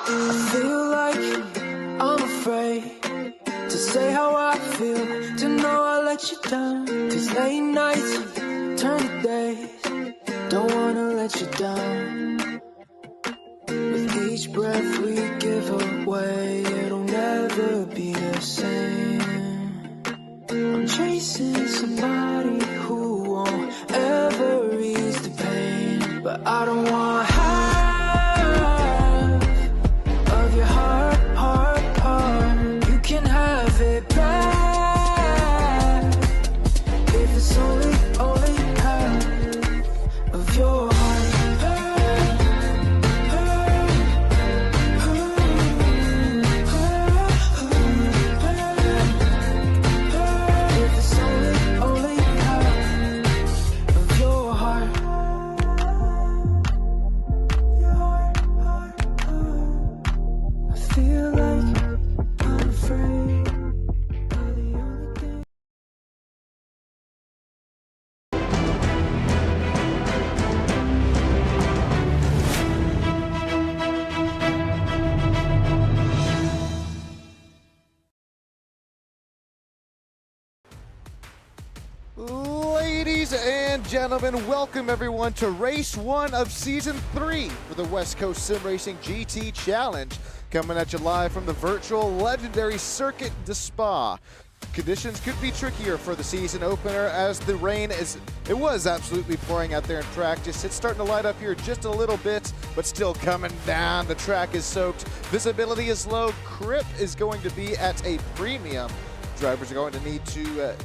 I feel like I'm afraid to say how I feel, to know I let you down. These late nights turn to days, don't wanna let you down. With each breath we give away, it'll never be the same. I'm chasing somebody who won't ever ease the pain, but I don't want half of your heart, heart, heart. You can have it back if it's only half of your heart. If it's only half of your heart. I feel like I'm afraid of the only thing. Ladies and gentlemen, welcome everyone to race 1 of season 3 for the West Coast Sim Racing GT Challenge, coming at you live from the virtual legendary Circuit de Spa. Conditions could be trickier for the season opener as the rain was absolutely pouring out there in practice. It's starting to light up here just a little bit, but still coming down. The track is soaked, visibility is low, grip is going to be at a premium. Drivers are going to need to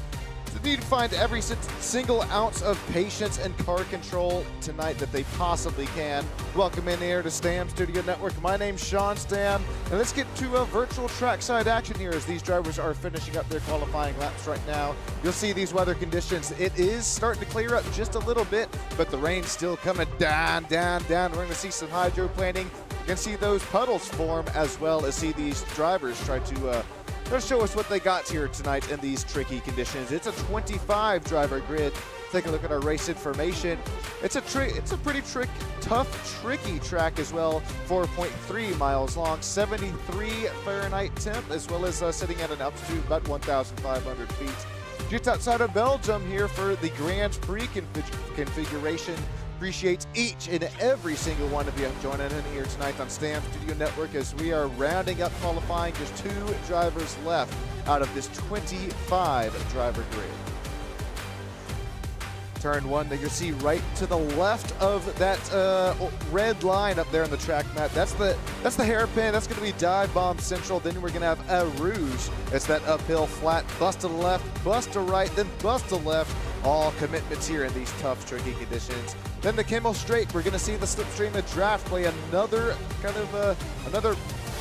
find every single ounce of patience and car control tonight that they possibly can. Welcome in here to Stam Studio Network. My name's Sean Stam, and let's get to a virtual trackside action here as these drivers are finishing up their qualifying laps right now. You'll see these weather conditions. It is starting to clear up just a little bit, but the rain's still coming down. We're going to see some hydroplaning. You can see those puddles form as well as see these drivers try to show us what they got here tonight in these tricky conditions. It's a 25 driver grid. Take a look at our race information. It's a pretty tough, tricky track as well. 4.3 miles long, 73 Fahrenheit temp, as well as sitting at an altitude of about 1,500 feet. Just outside of Belgium here for the Grand Prix configuration. Appreciate each and every single one of you joining in here tonight on Stam Studio Network as we are rounding up qualifying. Just 2 drivers left out of this 25 driver grid. Turn 1 that you'll see right to the left of that red line up there on the track map. That's the hairpin. That's going to be Dive Bomb Central. Then we're going to have a Rouge. It's that uphill flat. Bust to the left, bust to right, then bust to left. All commitments here in these tough, tricky conditions. Then the Kimmel Straight, we're going to see the Slipstream of Draft play another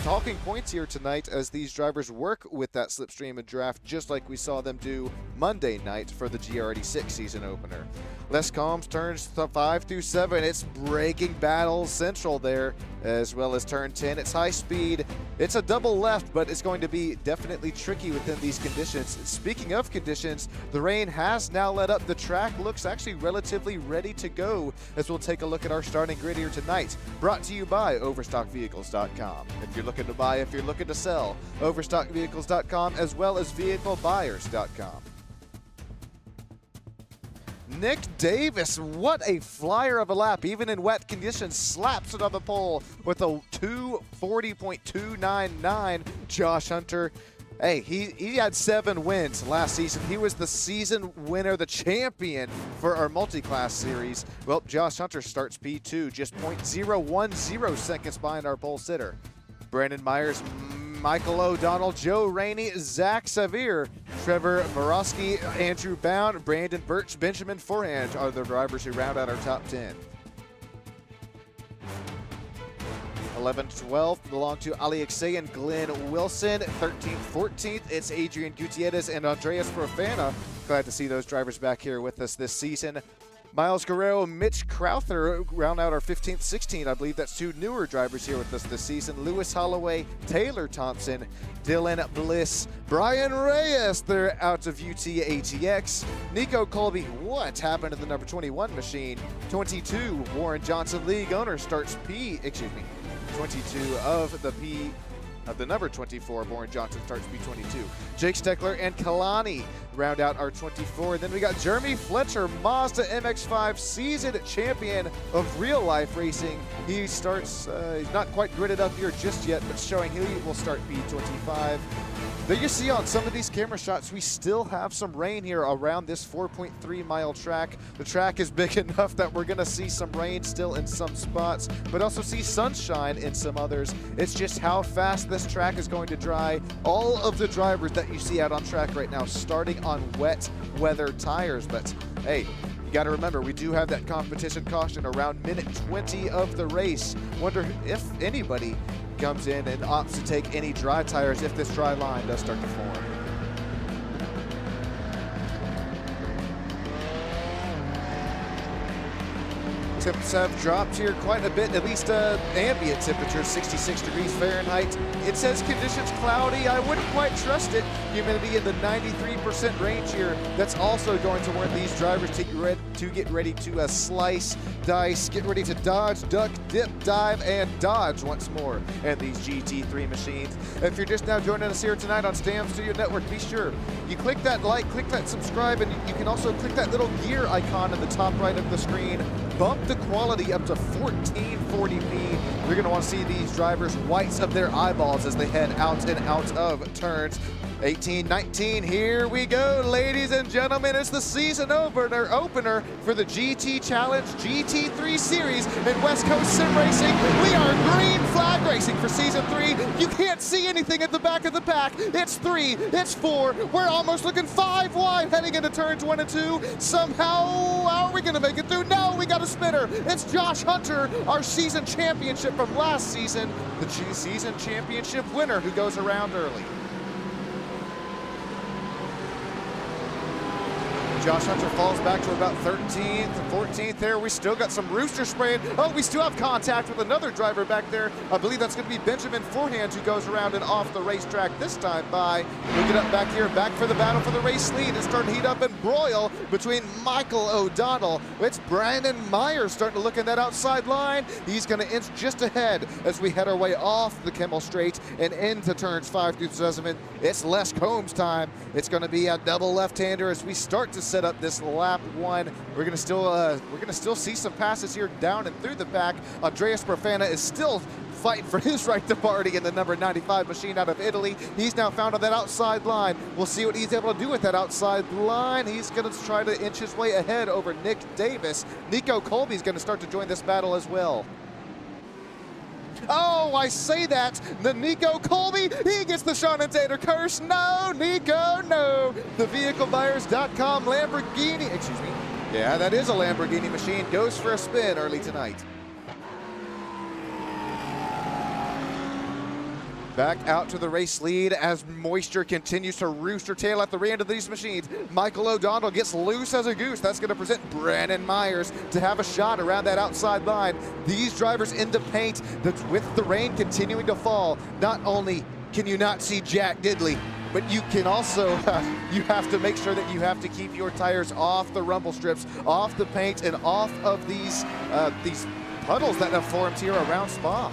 talking points here tonight as these drivers work with that Slipstream of Draft just like we saw them do Monday night for the GRD6 season opener. Les Combs turns 5 through 7. It's Breaking Battle Central there, as well as turn 10. It's high speed. It's a double left, but it's going to be definitely tricky within these conditions. Speaking of conditions, the rain has now let up. The track looks actually relatively ready to go as we'll take a look at our starting grid here tonight. Brought to you by Overstockvehicles.com. If you're looking to buy, if you're looking to sell, Overstockvehicles.com as well as VehicleBuyers.com. Nick Davis, what a flyer of a lap, even in wet conditions, slaps it on the pole with a 2:40.299. Josh Hunter, hey, he had 7 wins last season. He was the season winner, the champion for our multi-class series. Well, Josh Hunter starts P2, just 0.010 seconds behind our pole sitter. Brandon Myers, Michael O'Donnell, Joe Rainey, Zach Savir, Trevor Borowski, Andrew Bound, Brandon Birch, Benjamin Forehand are the drivers who round out our top 10. 11th-12th belong to Ali Aksay and Glenn Wilson. 13th, 14th, it's Adrian Gutierrez and Andreas Profana. Glad to see those drivers back here with us this season. Miles Guerrero, Mitch Crowther round out our 15th, 16th. I believe that's 2 newer drivers here with us this season. Lewis Holloway, Taylor Thompson, Dylan Bliss, Brian Reyes, they're out of UT ATX. Nico Colby, what happened to the number 21 machine? 22, Warren Johnson, league owner, starts 22 of the number 24, Boren Johnson starts P22. Jake Steckler and Kalani round out our 24. Then we got Jeremy Fletcher, Mazda MX-5 seasoned champion of real life racing. He starts, he's not quite gridded up here just yet, but showing he will start P25. There you see on some of these camera shots, we still have some rain here around this 4.3 mile track. The track is big enough that we're gonna see some rain still in some spots, but also see sunshine in some others. It's just how fast this track is going to dry. All of the drivers that you see out on track right now starting on wet weather tires, but hey, you got to remember, we do have that competition caution around minute 20 of the race. Wonder if anybody comes in and opts to take any dry tires if this dry line does start to form. Temps have dropped here quite a bit, at least ambient temperature, 66 degrees Fahrenheit. It says conditions cloudy. I wouldn't quite trust it. Humidity in the 93% range here. That's also going to warrant these drivers to get ready to slice, dice, get ready to dodge, duck, dip, dive, and dodge once more in these GT3 machines. If you're just now joining us here tonight on Stam Studio Network, be sure you click that like, click that subscribe, and you can also click that little gear icon in the top right of the screen. Bump the quality up to 1440p. You're going to want to see these drivers' whites of their eyeballs as they head out and out of turns. 18, 19, here we go, ladies and gentlemen. It's the season opener for the GT Challenge GT3 Series in West Coast Sim Racing. We are green flag racing for Season 3. You can't see anything at the back of the pack. It's 3, it's 4. We're almost looking 5 wide heading into turns 1 and 2. Somehow, how are we going to make it through? No, we got a spinner. It's Josh Hunter, our season championship from last season, the season championship winner who goes around early. Josh Hunter falls back to about 13th, 14th there. We still got some rooster spraying. Oh, we still have contact with another driver back there. I believe that's going to be Benjamin Forehand, who goes around and off the racetrack this time by. We'll get up back here, back for the battle for the race lead. It's starting to heat up and broil between Michael O'Donnell. It's Brandon Myers starting to look at that outside line. He's going to inch just ahead as we head our way off the Kimmel Straight and into turns 5 through 7. It's Les Combs time. It's going to be a double left-hander as we start to set up this lap 1. We're gonna still see some passes here down and through the back. Andreas Profana is still fighting for his right to party in the number 95 machine out of Italy. He's now found on that outside line. We'll see what he's able to do with that outside line. He's gonna try to inch his way ahead over Nick Davis. Nico Colby's gonna start to join this battle as well. Oh, I say that, the Nico Colby, he gets the Sean and Tater curse. No, Nico, no. The VehicleBuyers.com Lamborghini, excuse me. Yeah, that is a Lamborghini machine. Goes for a spin early tonight. Back out to the race lead as moisture continues to rooster tail at the rear end of these machines. Michael O'Donnell gets loose as a goose. That's going to present Brandon Myers to have a shot around that outside line. These drivers in the paint, with the rain continuing to fall, not only can you not see Jack Diddley, but you can also, you have to make sure that you have to keep your tires off the rumble strips, off the paint, and off of these puddles that have formed here around Spa.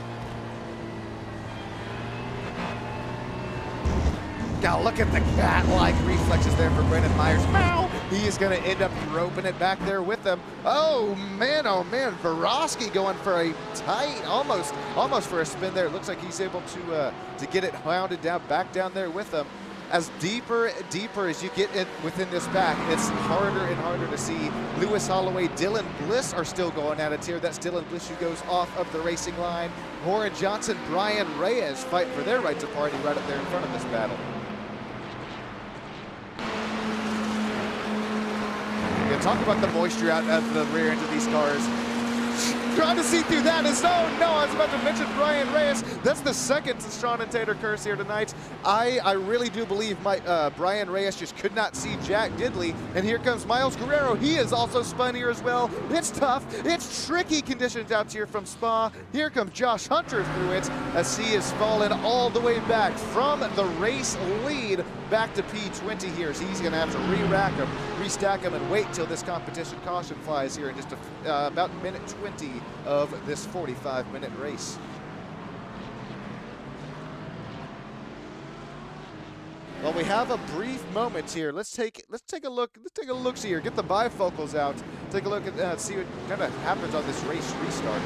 God, look at the cat-like reflexes there for Brandon Myers. Meow! He is going to end up roping it back there with them. Oh man, Varosky going for a tight, almost for a spin there. It looks like he's able to get it hounded down, back down there with them. As deeper as you get within this pack, it's harder and harder to see. Lewis Holloway, Dylan Bliss are still going at it here. That's Dylan Bliss who goes off of the racing line. Boren Johnson, Brian Reyes fight for their right to party right up there in front of this battle. Talk about the moisture out at the rear end of these cars. Trying to see through that is, oh no, I was about to mention Brian Reyes. That's the second Sean and Tater curse here tonight. I really do believe Brian Reyes just could not see Jack Diddley. And here comes Miles Guerrero. He is also spun here as well. It's tough. It's tricky conditions out here from Spa. Here comes Josh Hunter through it as he is fallen all the way back from the race lead back to P20 here. So he's going to have to re-rack him, restack him, and wait till this competition caution flies here in just about minute 20 of this 45-minute race. Well, we have a brief moment here. Let's take a look. Let's take a look here. Get the bifocals out. Take a look at see what kind of happens on this race restart.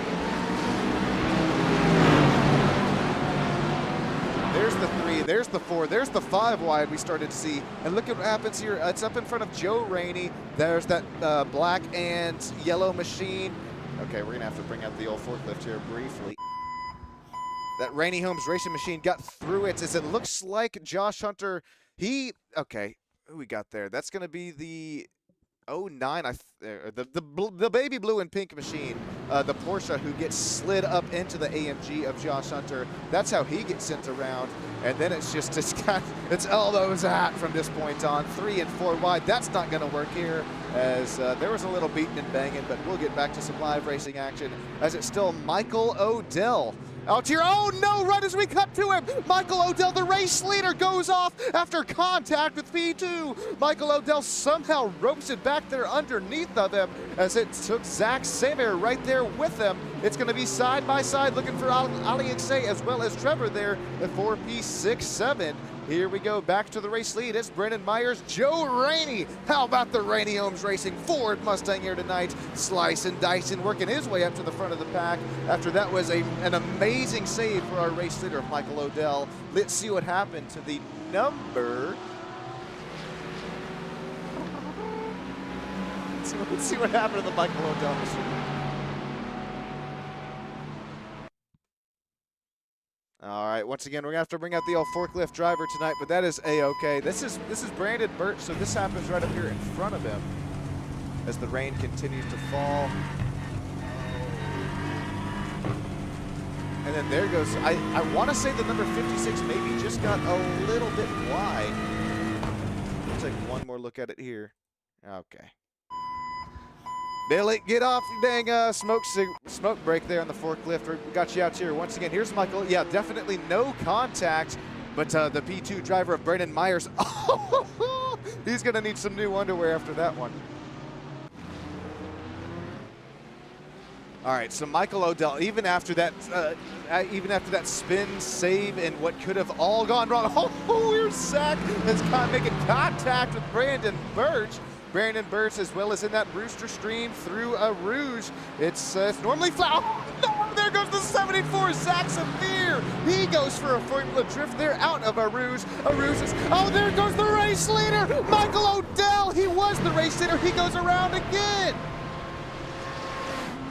There's the 3, there's the 4, there's the 5 wide we started to see. And look at what happens here. It's up in front of Joe Rainey. There's that black and yellow machine. Okay, we're going to have to bring out the old forklift here briefly. That Rainey Homes Racing Machine got through it as it looks like Josh Hunter. Okay, who we got there? That's going to be the 09, the baby blue and pink machine, the Porsche who gets slid up into the AMG of Josh Hunter. That's how he gets sent around, and then it's just it's elbows at from this point on. 3 and 4 wide. That's not going to work here, as there was a little beating and banging, but we'll get back to some live racing action as it's still Michael Odell out here. Oh no, right as we cut to him, Michael Odell, the race leader, goes off after contact with P2. Michael Odell somehow ropes it back there underneath of him as it took Zach Samer right there with him. It's going to be side by side looking for Ali Iksay as well as Trevor there at 4P67. Here we go, back to the race lead. It's Brandon Myers, Joe Rainey. How about the Rainey Homes Racing Ford Mustang here tonight? Slice and dicing, working his way up to the front of the pack. After that was an amazing save for our race leader, Michael Odell. Let's see what happened to the number. Let's see what happened to the Michael Odell machine. All right, once again, we're gonna have to bring out the old forklift driver tonight, but that is A-okay. This is Brandon Birch, so this happens right up here in front of him as the rain continues to fall. And then there goes, I want to say the number 56 maybe just got a little bit wide. We'll take one more look at it here. Okay. Billy, get off your dang smoke break there on the forklift. We got you out here. Once again, here's Michael. Yeah, definitely no contact, but the P2 driver of Brandon Myers, he's going to need some new underwear after that one. All right, so Michael Odell, even after that spin save and what could have all gone wrong. Here's Zach is making contact with Brandon Birch. Brandon Birch, as well as in that Rooster Stream through a Rouge. It's normally flat. Oh, no, there goes the 74, Zach Saphir. He goes for a Formula Drift there out of a Rouge. A Rouge is, oh, there goes the race leader, Michael Odell. He was the race leader. He goes around again.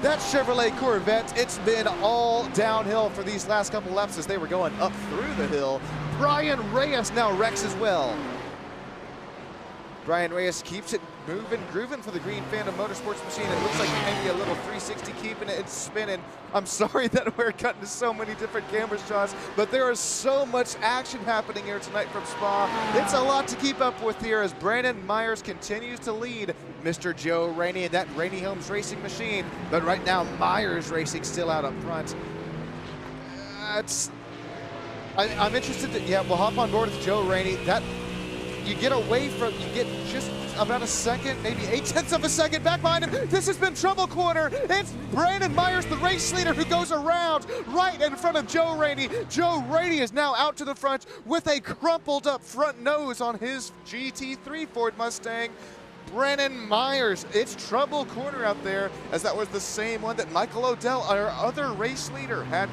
That Chevrolet Corvette, it's been all downhill for these last couple laps as they were going up through the hill. Brian Reyes now wrecks as well. Brian Reyes keeps it moving, grooving for the Green Phantom Motorsports machine. It looks like maybe a little 360 keeping it spinning. I'm sorry that we're cutting to so many different camera shots, but there is so much action happening here tonight from Spa. It's a lot to keep up with here as Brandon Myers continues to lead Mr. Joe Rainey and that Rainey Homes Racing machine. But right now, Myers Racing still out up front. I'm interested yeah, we'll hop on board with Joe Rainey. You get away from, you get just about a second, maybe 0.8 of a second back behind him. This has been trouble corner. It's Brandon Myers, the race leader, who goes around right in front of Joe Rainey. Joe Rainey is now out to the front with a crumpled up front nose on his GT3 Ford Mustang. Brandon Myers, it's trouble corner out there, as that was the same one that Michael Odell, our other race leader, had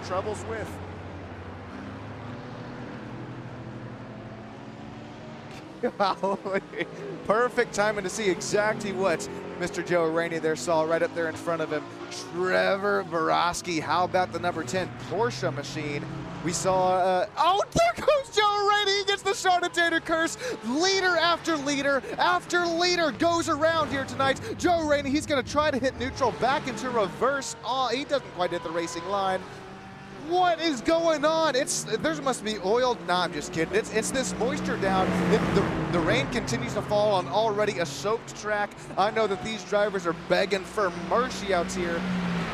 troubles with. Perfect timing to see exactly what Mr. Joe Rainey there saw right up there in front of him. Trevor Borowski, how about the number 10 Porsche machine? We saw, oh, there goes Joe Rainey. He gets the Sharditator curse. Leader after leader after leader goes around here tonight. Joe Rainey, he's going to try to hit neutral back into reverse. Oh, he doesn't quite hit the racing line. What is going on? There must be oil. Nah, I'm just kidding. It's this moisture down. The rain continues to fall on already a soaked track. I know that these drivers are begging for mercy out here.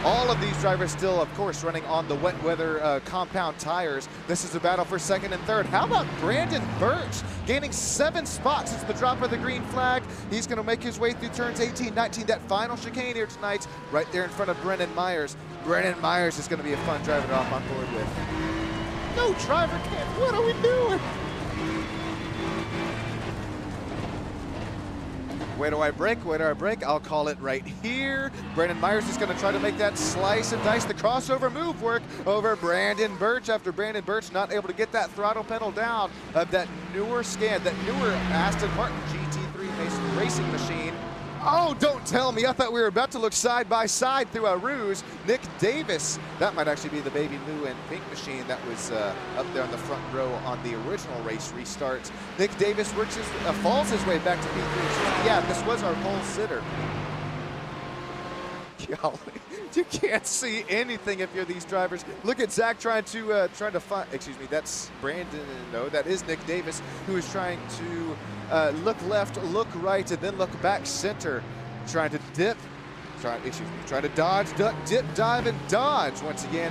All of these drivers still, of course, running on the wet weather compound tires. This is a battle for second and third. How about Brandon Birch gaining 7 spots since the drop of the green flag? He's going to make his way through turns 18, 19, that final chicane here tonight, right there in front of Brandon Myers. Brandon Myers is going to be a fun driver to hop on board with. No driver can. What are we doing? Where do I break? Where do I break? I'll call it right here. Brandon Myers is going to try to make that slice and dice. The crossover move work over Brandon Birch after Brandon Birch not able to get that throttle pedal down of that newer Aston Martin GT3 racing machine. Oh, don't tell me. I thought we were about to look side by side through a ruse. Nick Davis, that might actually be the baby blue and pink machine that was up there on the front row on the original race restart. Nick Davis falls his way back to P3. Yeah, this was our pole sitter. Golly, you can't see anything if you're these drivers. Look at Zach trying to find, excuse me, that's Brandon, no, that is Nick Davis, who is trying to look left, look right, and then look back center, trying to trying to dodge, duck, dip, dive, and dodge. Once again,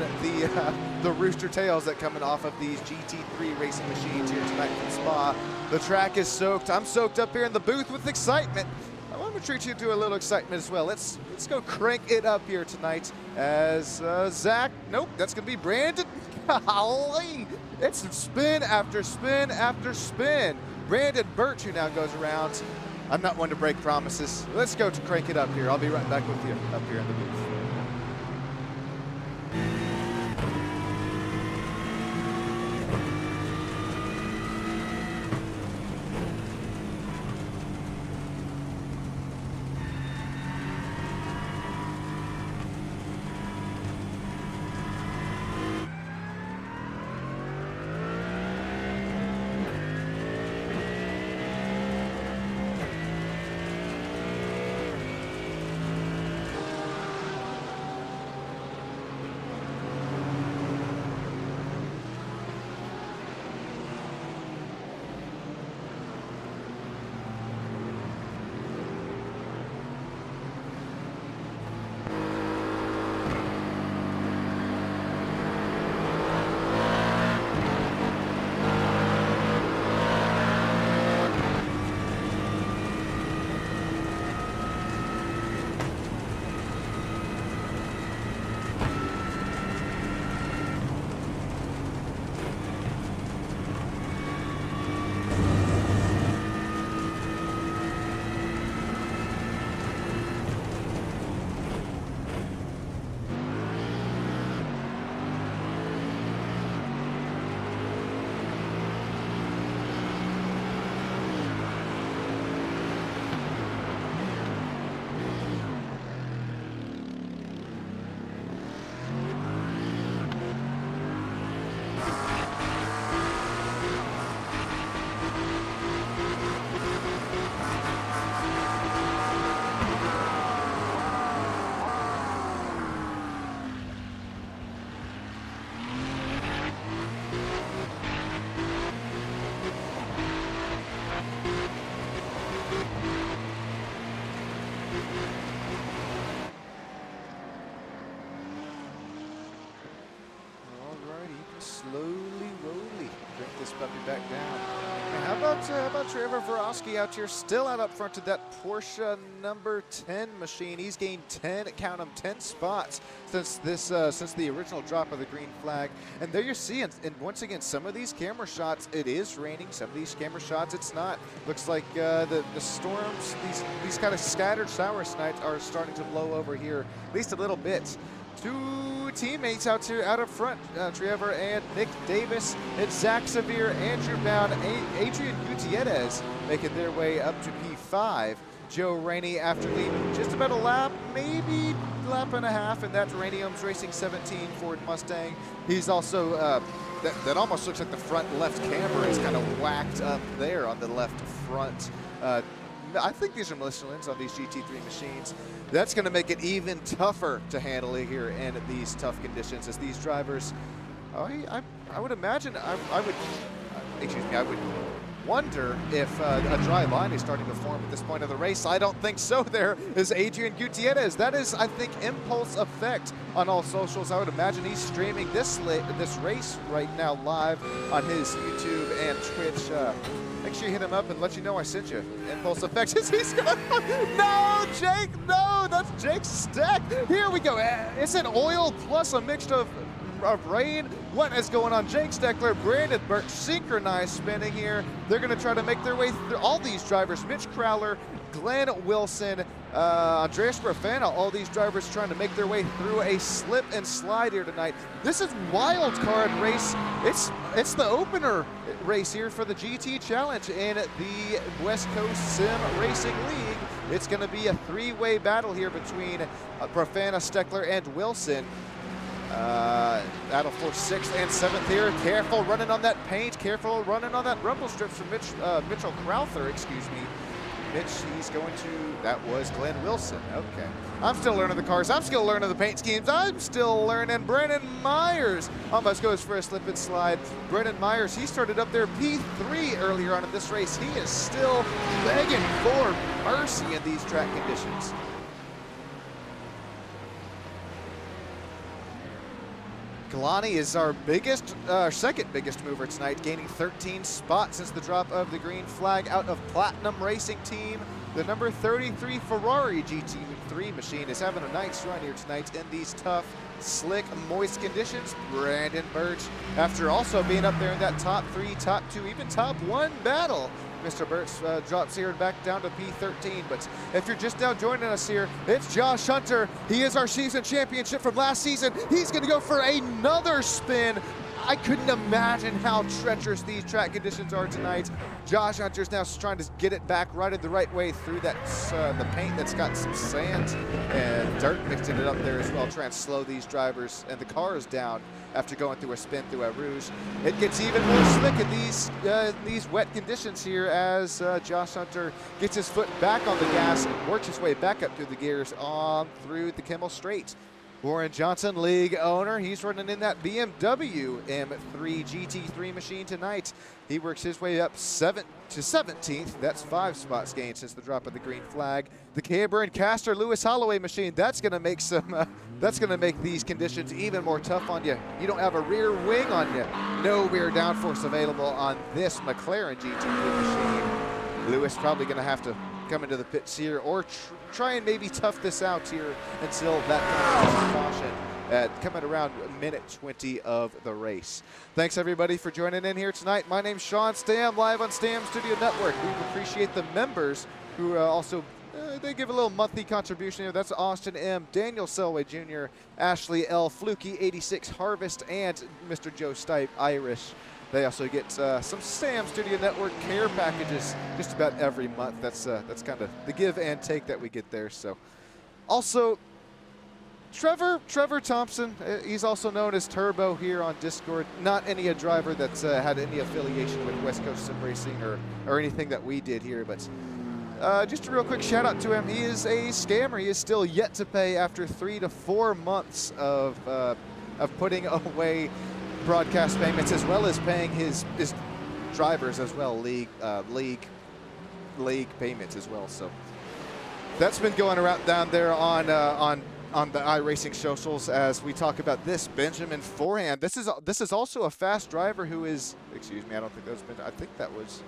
the rooster tails that coming off of these GT3 racing machines here tonight from Spa. The track is soaked. I'm soaked up here in the booth with excitement. I want to treat you to a little excitement as well. Let's go crank it up here tonight as Zach, nope, that's going to be Brandon. Golly, it's spin after spin after spin. Brandon Birch, who now goes around. I'm not one to break promises. Let's go to crank it up here. I'll be right back with you up here in the booth. This puppy back down. And how about Trevor Vorosky out here still out up front of that Porsche number 10 machine. He's gained 10, count them, 10 spots since the original drop of the green flag. And there you see, and once again, some of these camera shots, it is raining. Some of these camera shots, it's not. Looks like the storms, these kind of scattered shower nights are starting to blow over here, at least a little bit. Two teammates out here out up front, Trevor and Nick Davis. It's Zach Severe, Andrew Bound, Adrian Gutierrez making their way up to P5. Joe Rainey after leading just about a lap, maybe lap and a half, and that's Rainium's Racing 17 Ford Mustang. He's also, that almost looks like the front left camera is kind of whacked up there on the left front. I think these are Michelin's on these GT3 machines. That's going to make it even tougher to handle it here in these tough conditions as these drivers, I would imagine, I would wonder if a dry line is starting to form at this point of the race. I don't think so. There is Adrian Gutierrez. That is, I think, Impulse Effect on all socials. I would imagine he's streaming this race right now live on his YouTube and Twitch. Make sure you hit him up and let you know I sent you. Impulse Effect. He's gonna, no, Jake, no, that's Jake's stack. Here we go. It's an oil plus a mix of of rain. What is going on? Jake Steckler, Brandon Birch, synchronized spinning here. They're going to try to make their way through all these drivers. Mitch Crowler, Glenn Wilson, Andreas Profana, all these drivers trying to make their way through a slip and slide here tonight. This is wild card race. It's the opener race here for the GT Challenge in the West Coast Sim Racing League. It's going to be a three-way battle here between Profana, Steckler, and Wilson. Battle for 6th and 7th here. Careful running on that paint. Careful running on that rumble strips from Mitchell Crowther, excuse me. Mitch, he's going to, that was Glenn Wilson. Okay. I'm still learning the cars. I'm still learning the paint schemes. I'm still learning. Brennan Myers almost goes for a slip and slide. Brennan Myers, he started up there P3 earlier on in this race. He is still begging for mercy in these track conditions. Kalani is our second biggest mover tonight, gaining 13 spots since the drop of the green flag out of Platinum Racing Team. The number 33 Ferrari GT3 machine is having a nice run here tonight in these tough, slick, moist conditions. Brandon Birch, after also being up there in that top 3, top 2, even top 1 battle, Mr. Birch drops here back down to P13. But if you're just now joining us here, it's Josh Hunter. He is our season championship from last season. He's going to go for another spin. I couldn't imagine how treacherous these track conditions are tonight. Josh Hunter's now trying to get it back righted the right way through that the paint that's got some sand and dirt mixed in it up there as well, trying to slow these drivers and the cars down after going through a spin through a rouge. It gets even more slick in these wet conditions here as Josh Hunter gets his foot back on the gas and works his way back up through the gears on through the Kimmel Straight. Warren Johnson, league owner, he's running in that BMW M3 GT3 machine tonight. He works his way up 7th to 17th. That's 5 spots gained since the drop of the green flag. The Caber and Caster Lewis Holloway machine, that's going to make these conditions even more tough on you. You don't have a rear wing on you. No rear downforce available on this McLaren GT3 machine. Lewis probably going to have to come into the pits here or try and maybe tough this out here until that caution coming around minute 20 of the race. Thanks everybody for joining in here tonight. My name's Sean Stam, live on Stam Studio Network. We appreciate the members who also they give a little monthly contribution here. That's Austin M, Daniel Selway Jr., Ashley L, Fluky 86 Harvest, and Mr. Joe Stipe Irish. They also get some Stam Studio Network care packages just about every month. That's kind of the give and take that we get there. So, also, Trevor Thompson, he's also known as Turbo here on Discord. Not any a driver that's had any affiliation with West Coast Sim Racing or anything that we did here, but just a real quick shout out to him. He is a scammer. He is still yet to pay after 3 to 4 months of putting away broadcast payments as well as paying his drivers as well, league payments as well. So that's been going around down there on the iRacing socials as we talk about this. Benjamin Forehand. This is also a fast driver who is, excuse me, I don't think that was Ben. I think that was.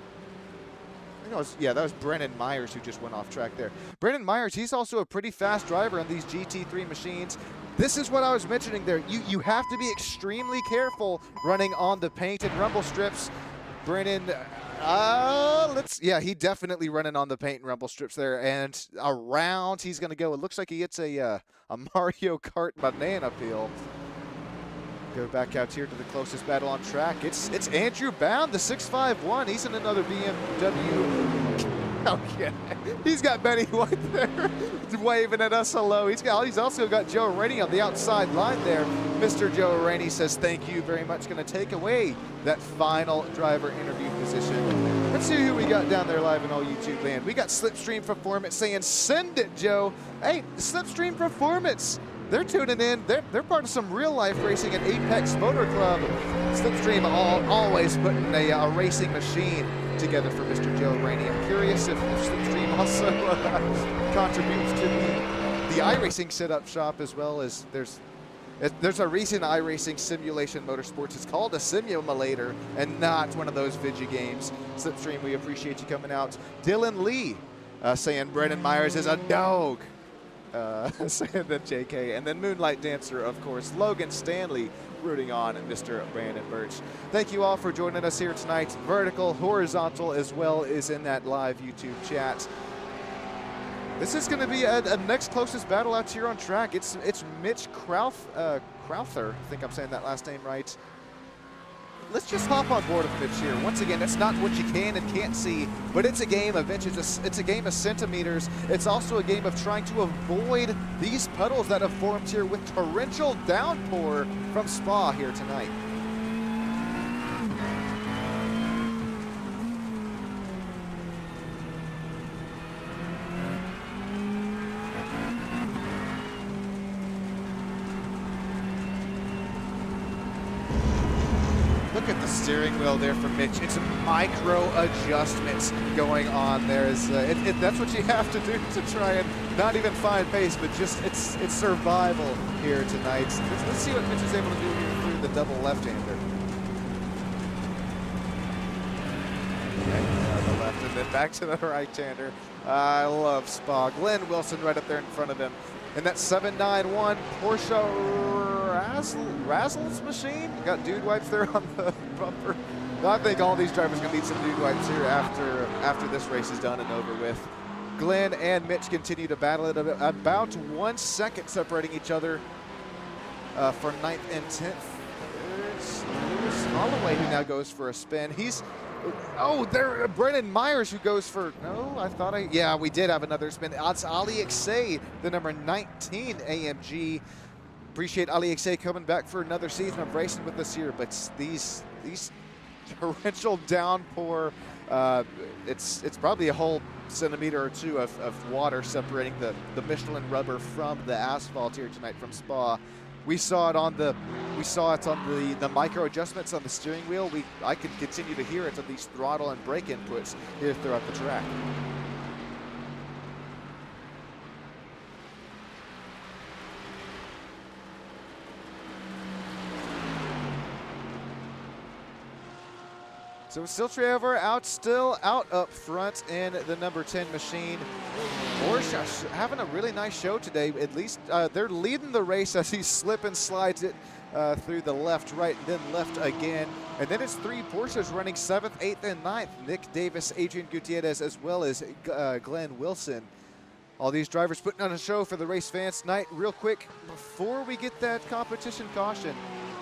That was Brennan Myers who just went off track there. Brennan Myers, he's also a pretty fast driver on these GT3 machines. This is what I was mentioning there. You have to be extremely careful running on the paint and rumble strips. Brennan, he definitely running on the paint and rumble strips there. And around he's going to go. It looks like he hits a Mario Kart banana peel. Go back out here to the closest battle on track. It's Andrew Bound, the 651. He's in another BMW. Oh yeah, he's got Benny White there waving at us hello. He's also got Joe Rainey on the outside line there. Mr. Joe Rainey says thank you very much. Going to take away that final driver interview position. Let's see who we got down there live in all YouTube land. We got Slipstream Performance saying send it, Joe. Hey, Slipstream Performance. They're tuning in. They're part of some real life racing at Apex Motor Club. Slipstream always putting a racing machine together for Mr. Joe Rainey. I'm curious if Slipstream also contributes to the iRacing setup shop as well as there's a reason iRacing Simulation Motorsports is called a simulator and not one of those video games. Slipstream, we appreciate you coming out. Dylan Lee saying Brennan Myers is a dog. saying that JK, and then Moonlight Dancer, of course, Logan Stanley rooting on Mr. Brandon Birch. Thank you all for joining us here tonight. Vertical, horizontal, as well as in that live YouTube chat. This is going to be a next closest battle out here on track. It's Mitch Crowther. I think I'm saying that last name right. Let's just hop on board with Mitch here. Once again, it's not what you can and can't see, but it's a game of inches. It's a game of centimeters. It's also a game of trying to avoid these puddles that have formed here with torrential downpour from Spa here tonight. Look at the steering wheel there for Mitch. It's micro adjustments going on there. That's what you have to do to try and not even find pace, but just it's survival here tonight. Let's see what Mitch is able to do here through the double left-hander. Okay, the left and then back to the right-hander. I love Spa. Glenn Wilson right up there in front of him. And that 791 Porsche Razzles machine. Got dude wipes there on the bumper. I think all these drivers are going to need some dude wipes here after this race is done and over with. Glenn and Mitch continue to battle it about 1 second separating each other for 9th and 10th. There's Lewis Holloway who now goes for a spin. There, Brennan Myers who goes for, yeah, we did have another spin. It's Ali Xay, the number 19 AMG. Appreciate Ali Xay coming back for another season of racing with us here, but these torrential downpour, it's probably a whole centimeter or two of water separating the Michelin rubber from the asphalt here tonight from Spa. We saw it on the micro adjustments on the steering wheel. I can continue to hear it on these throttle and brake inputs here throughout the track. So still Trevor still out up front in the number 10 machine. Porsche having a really nice show today. At least they're leading the race as he slip and slides it through the left, right, and then left again. And then it's 3 Porsches running 7th, 8th, and 9th. Nick Davis, Adrian Gutierrez, as well as Glenn Wilson. All these drivers putting on a show for the race fans tonight. Real quick, before we get that competition caution,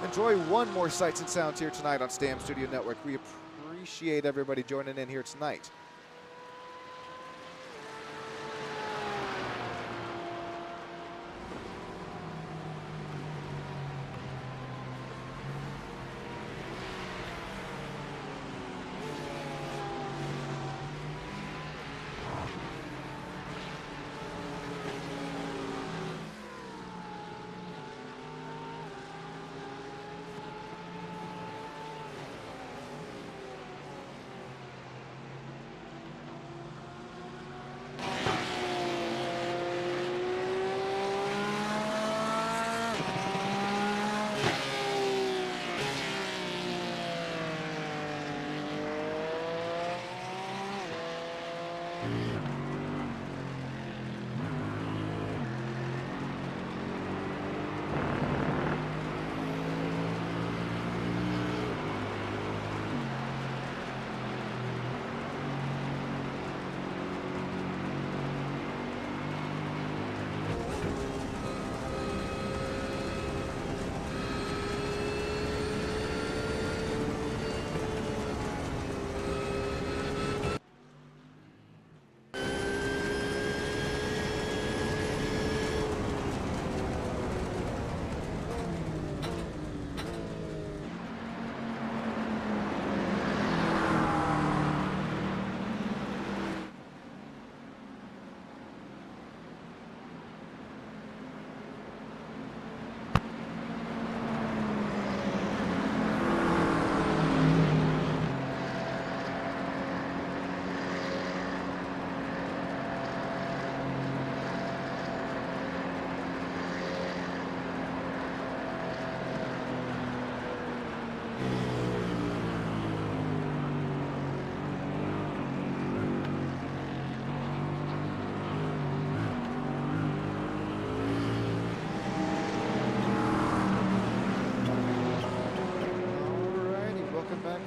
enjoy one more Sights and Sounds here tonight on Stam Studio Network. We appreciate everybody joining in here tonight.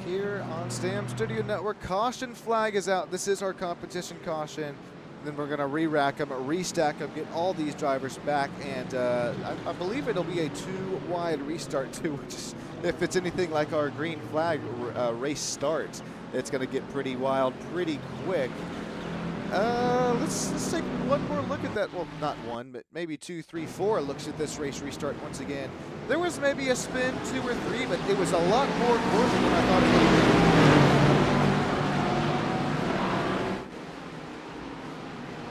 here on Stam Studio Network. Caution flag is out. This is our competition caution. Then we're going to re-rack them, restack them, get all these drivers back, and I believe it'll be a 2-wide restart too, which is, if it's anything like our green flag race start, it's going to get pretty wild pretty quick. Let's take one more look at that. Well, not one, but maybe 2, 3, 4 looks at this race restart once again. There was maybe a spin, 2 or 3, but it was a lot more cordial than I thought it would be.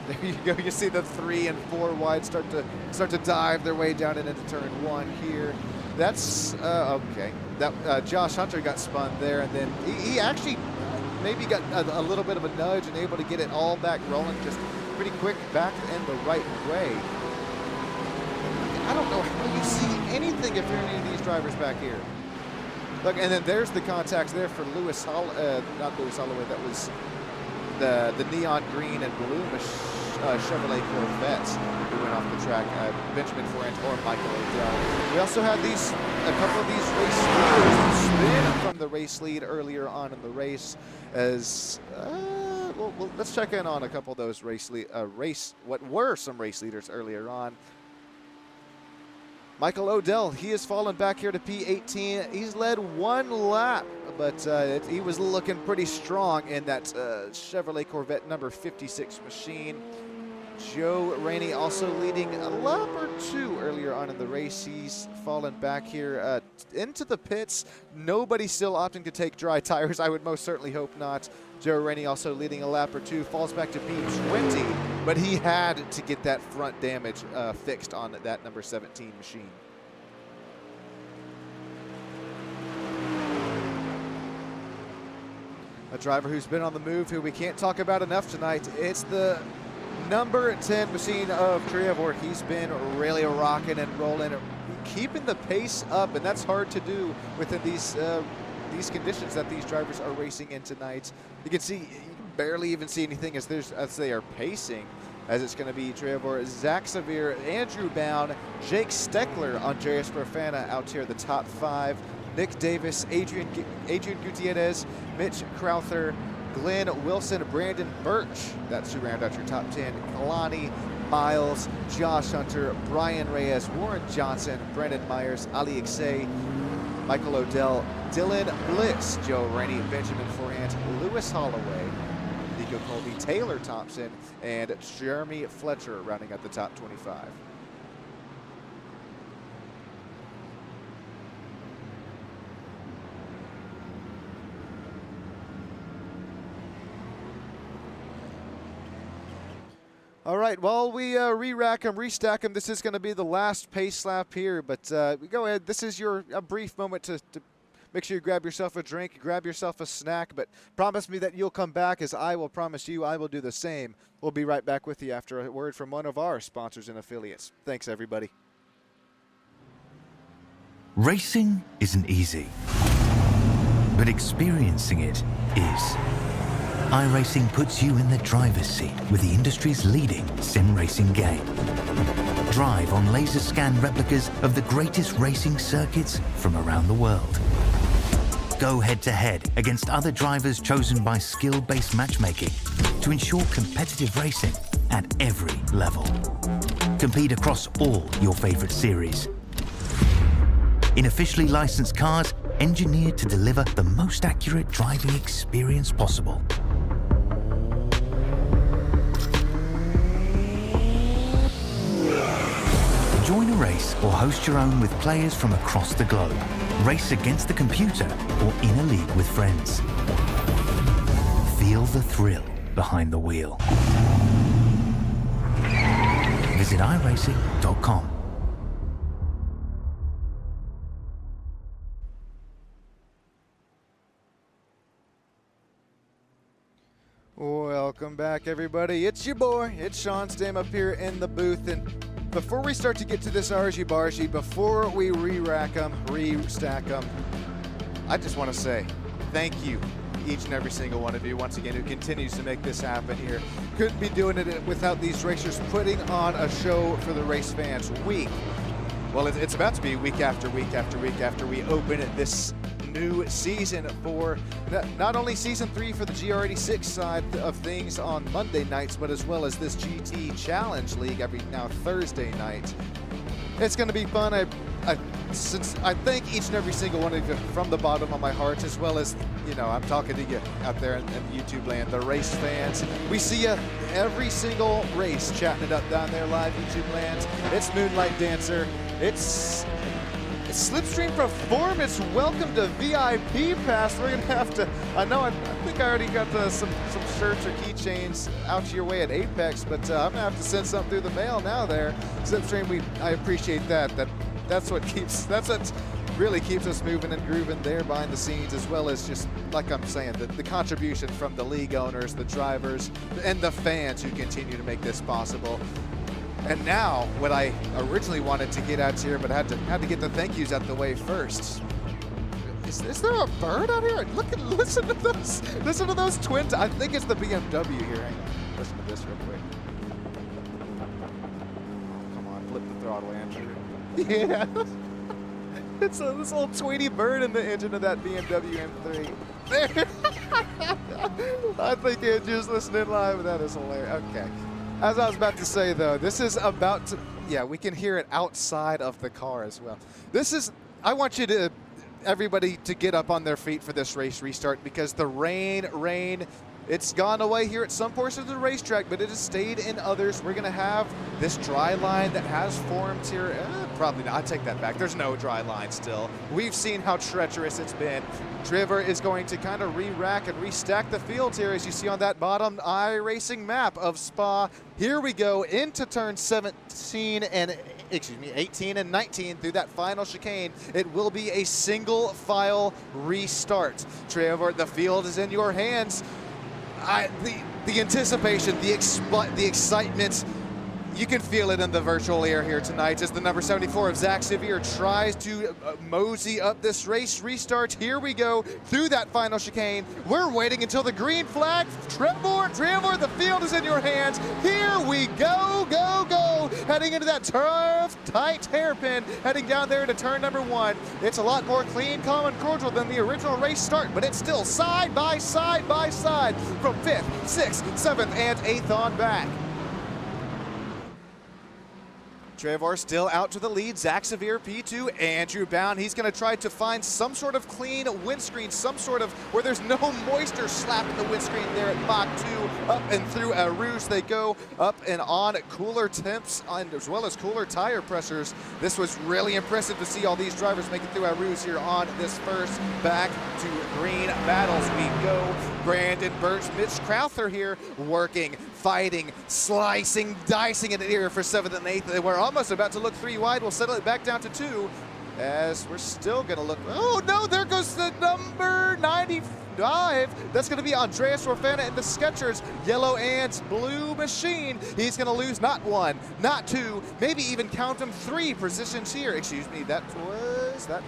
There you go. You see the 3 and 4 wide start to dive their way down and into turn 1 here. That's okay. That Josh Hunter got spun there, and then he actually maybe got a little bit of a nudge and able to get it all back rolling just pretty quick back in the right way. I don't know how you see anything if you're any of these drivers back here. Look, and then there's the contacts there for not Lewis Holloway. That was the neon green and blue Chevrolet Corvette who went off the track. Benjamin Forant or Michael O'Dell. We also had a couple of these race leaders spin from the race lead earlier on in the race. As well, let's check in on a couple of those what were some race leaders earlier on. Michael O'Dell, he has fallen back here to P18. He's led 1 lap, but he was looking pretty strong in that Chevrolet Corvette number 56 machine. Joe Rainey also leading a lap or 2 earlier on in the race. He's fallen back here into the pits. Nobody still opting to take dry tires. I would most certainly hope not. Joe Rainey also leading a lap or 2, falls back to P20, but he had to get that front damage fixed on that number 17 machine. A driver who's been on the move, who we can't talk about enough tonight. It's the number 10 machine of Trevor. He's been really rocking and rolling, keeping the pace up, and that's hard to do within these conditions that these drivers are racing in tonight. You can barely even see anything as they are pacing, as it's going to be Trevor, Zach Severe, Andrew Bound, Jake Steckler, Andreas Profana out here, the top 5. Nick Davis, Adrian Gutierrez, Mitch Crowther, Glenn Wilson, Brandon Birch. That's to round out your top 10. Kalani, Miles, Josh Hunter, Brian Reyes, Warren Johnson, Brendan Myers, Ali Iksay, Michael O'Dell, Dylan Bliss, Joe Rainey, Benjamin Forant, Lewis Holloway, Nico Colby, Taylor Thompson, and Jeremy Fletcher rounding out the top 25. All right, while we re-rack them, restack them, this is going to be the last pace lap here, but go ahead. This is a brief moment to make sure you grab yourself a drink, grab yourself a snack, but promise me that you'll come back, as I will promise you I will do the same. We'll be right back with you after a word from one of our sponsors and affiliates. Thanks, everybody. Racing isn't easy, but experiencing it is. iRacing puts you in the driver's seat with the industry's leading sim racing game. Drive on laser scan replicas of the greatest racing circuits from around the world. Go head-to-head against other drivers chosen by skill-based matchmaking to ensure competitive racing at every level. Compete across all your favorite series. In officially licensed cars, engineered to deliver the most accurate driving experience possible. Join a race or host your own with players from across the globe. Race against the computer or in a league with friends. Feel the thrill behind the wheel. Visit iRacing.com. Welcome back, everybody. It's your boy, it's Sean Stam up here in the booth, and before we start to get to this Argy-Bargy, before we re-rack them, re-stack them, I just want to say thank you, each and every single one of you, once again, who continues to make this happen here. Couldn't be doing it without these racers putting on a show for the race fans it's about to be week after week after week after we open this new season for not only Season 3 for the GR86 side of things on Monday nights, but as well as this GT Challenge League every now Thursday night. It's going to be fun. Since I thank each and every single one of you from the bottom of my heart, as well as, you know, I'm talking to you out there in YouTube land, the race fans. We see you every single race chatting it up down there live YouTube land. It's Moonlight Dancer. It's Slipstream Performance. Welcome to VIP Pass. We're gonna have to. I think I already got some shirts or keychains out your way at Apex, but I'm gonna have to send something through the mail now. There, Slipstream. I appreciate that. That's what really keeps us moving and grooving there behind the scenes, as well as just like I'm saying, the contribution from the league owners, the drivers, and the fans who continue to make this possible. And now, what I originally wanted to get out here, but had to get the thank yous out the way first. Is there a bird out here? Listen to those twins. I think it's the BMW here. Hang on, listen to this real quick. Come on, flip the throttle, Andrew. Yeah, it's this little Tweety bird in the engine of that BMW M3. There. I think Andrew's listening live. That is hilarious. Okay. As I was about to say, though, this is about to, yeah, we can hear it outside of the car as well. I want you to, everybody to get up on their feet for this race restart, because the rain, it's gone away here at some portions of the racetrack, but it has stayed in others. We're gonna have this dry line that has formed here. Probably not, I take that back. There's no dry line still. We've seen how treacherous it's been. Trevor is going to kind of re-rack and restack the field here, as you see on that bottom iRacing map of Spa. Here we go into turn 18 and 19 through that final chicane. It will be a single file restart. Trevor, the field is in your hands. The anticipation, the excitement, you can feel it in the virtual air here tonight as the number 74 of Zach Sevier tries to mosey up this race restart. Here we go through that final chicane. We're waiting until the green flag. Trevor, the field is in your hands. Here we go, go. Heading into that tough, tight hairpin, heading down there to turn number 1. It's a lot more clean, calm, and cordial than the original race start, but it's still side by side from 5th, 6th, 7th, and 8th on back. Trevor still out to the lead. Zach Sevier P2, Andrew Bound. He's going to try to find some sort of clean windscreen, some sort of where there's no moisture slapped in the windscreen there at Mach 2. Up and through Eau Rouge they go, up and on cooler temps and as well as cooler tire pressures. This was really impressive to see all these drivers make it through Eau Rouge here on this first back to green battles we go. Brandon Birch, Mitch Crowther here working, fighting, slicing, dicing it here for 7th and 8th. We're almost about to look 3 wide. We'll settle it back down to 2 as we're still going to look. Oh, no, there goes the number 95. That's going to be Andreas Orfana in the Skechers Yellow and Blue Machine. He's going to lose not 1, not 2, maybe even count them 3 positions here. Excuse me, that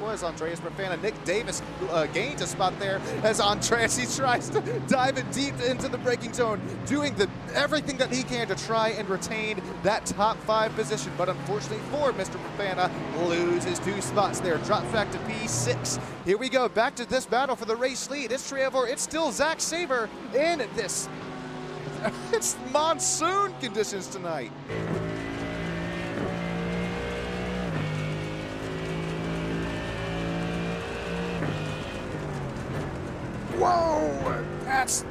was Andreas Orfana. Nick Davis gains a spot there as Andreas, he tries to dive it deep into the braking zone, doing everything that he can to try and retain that top 5 position. But unfortunately for Mr. Orfana, loses 2 spots there, drops back to P6. Here we go, back to this battle for the race lead. It's Trevor, it's still Zach Sevier in this. It's monsoon conditions tonight. Whoa, that's...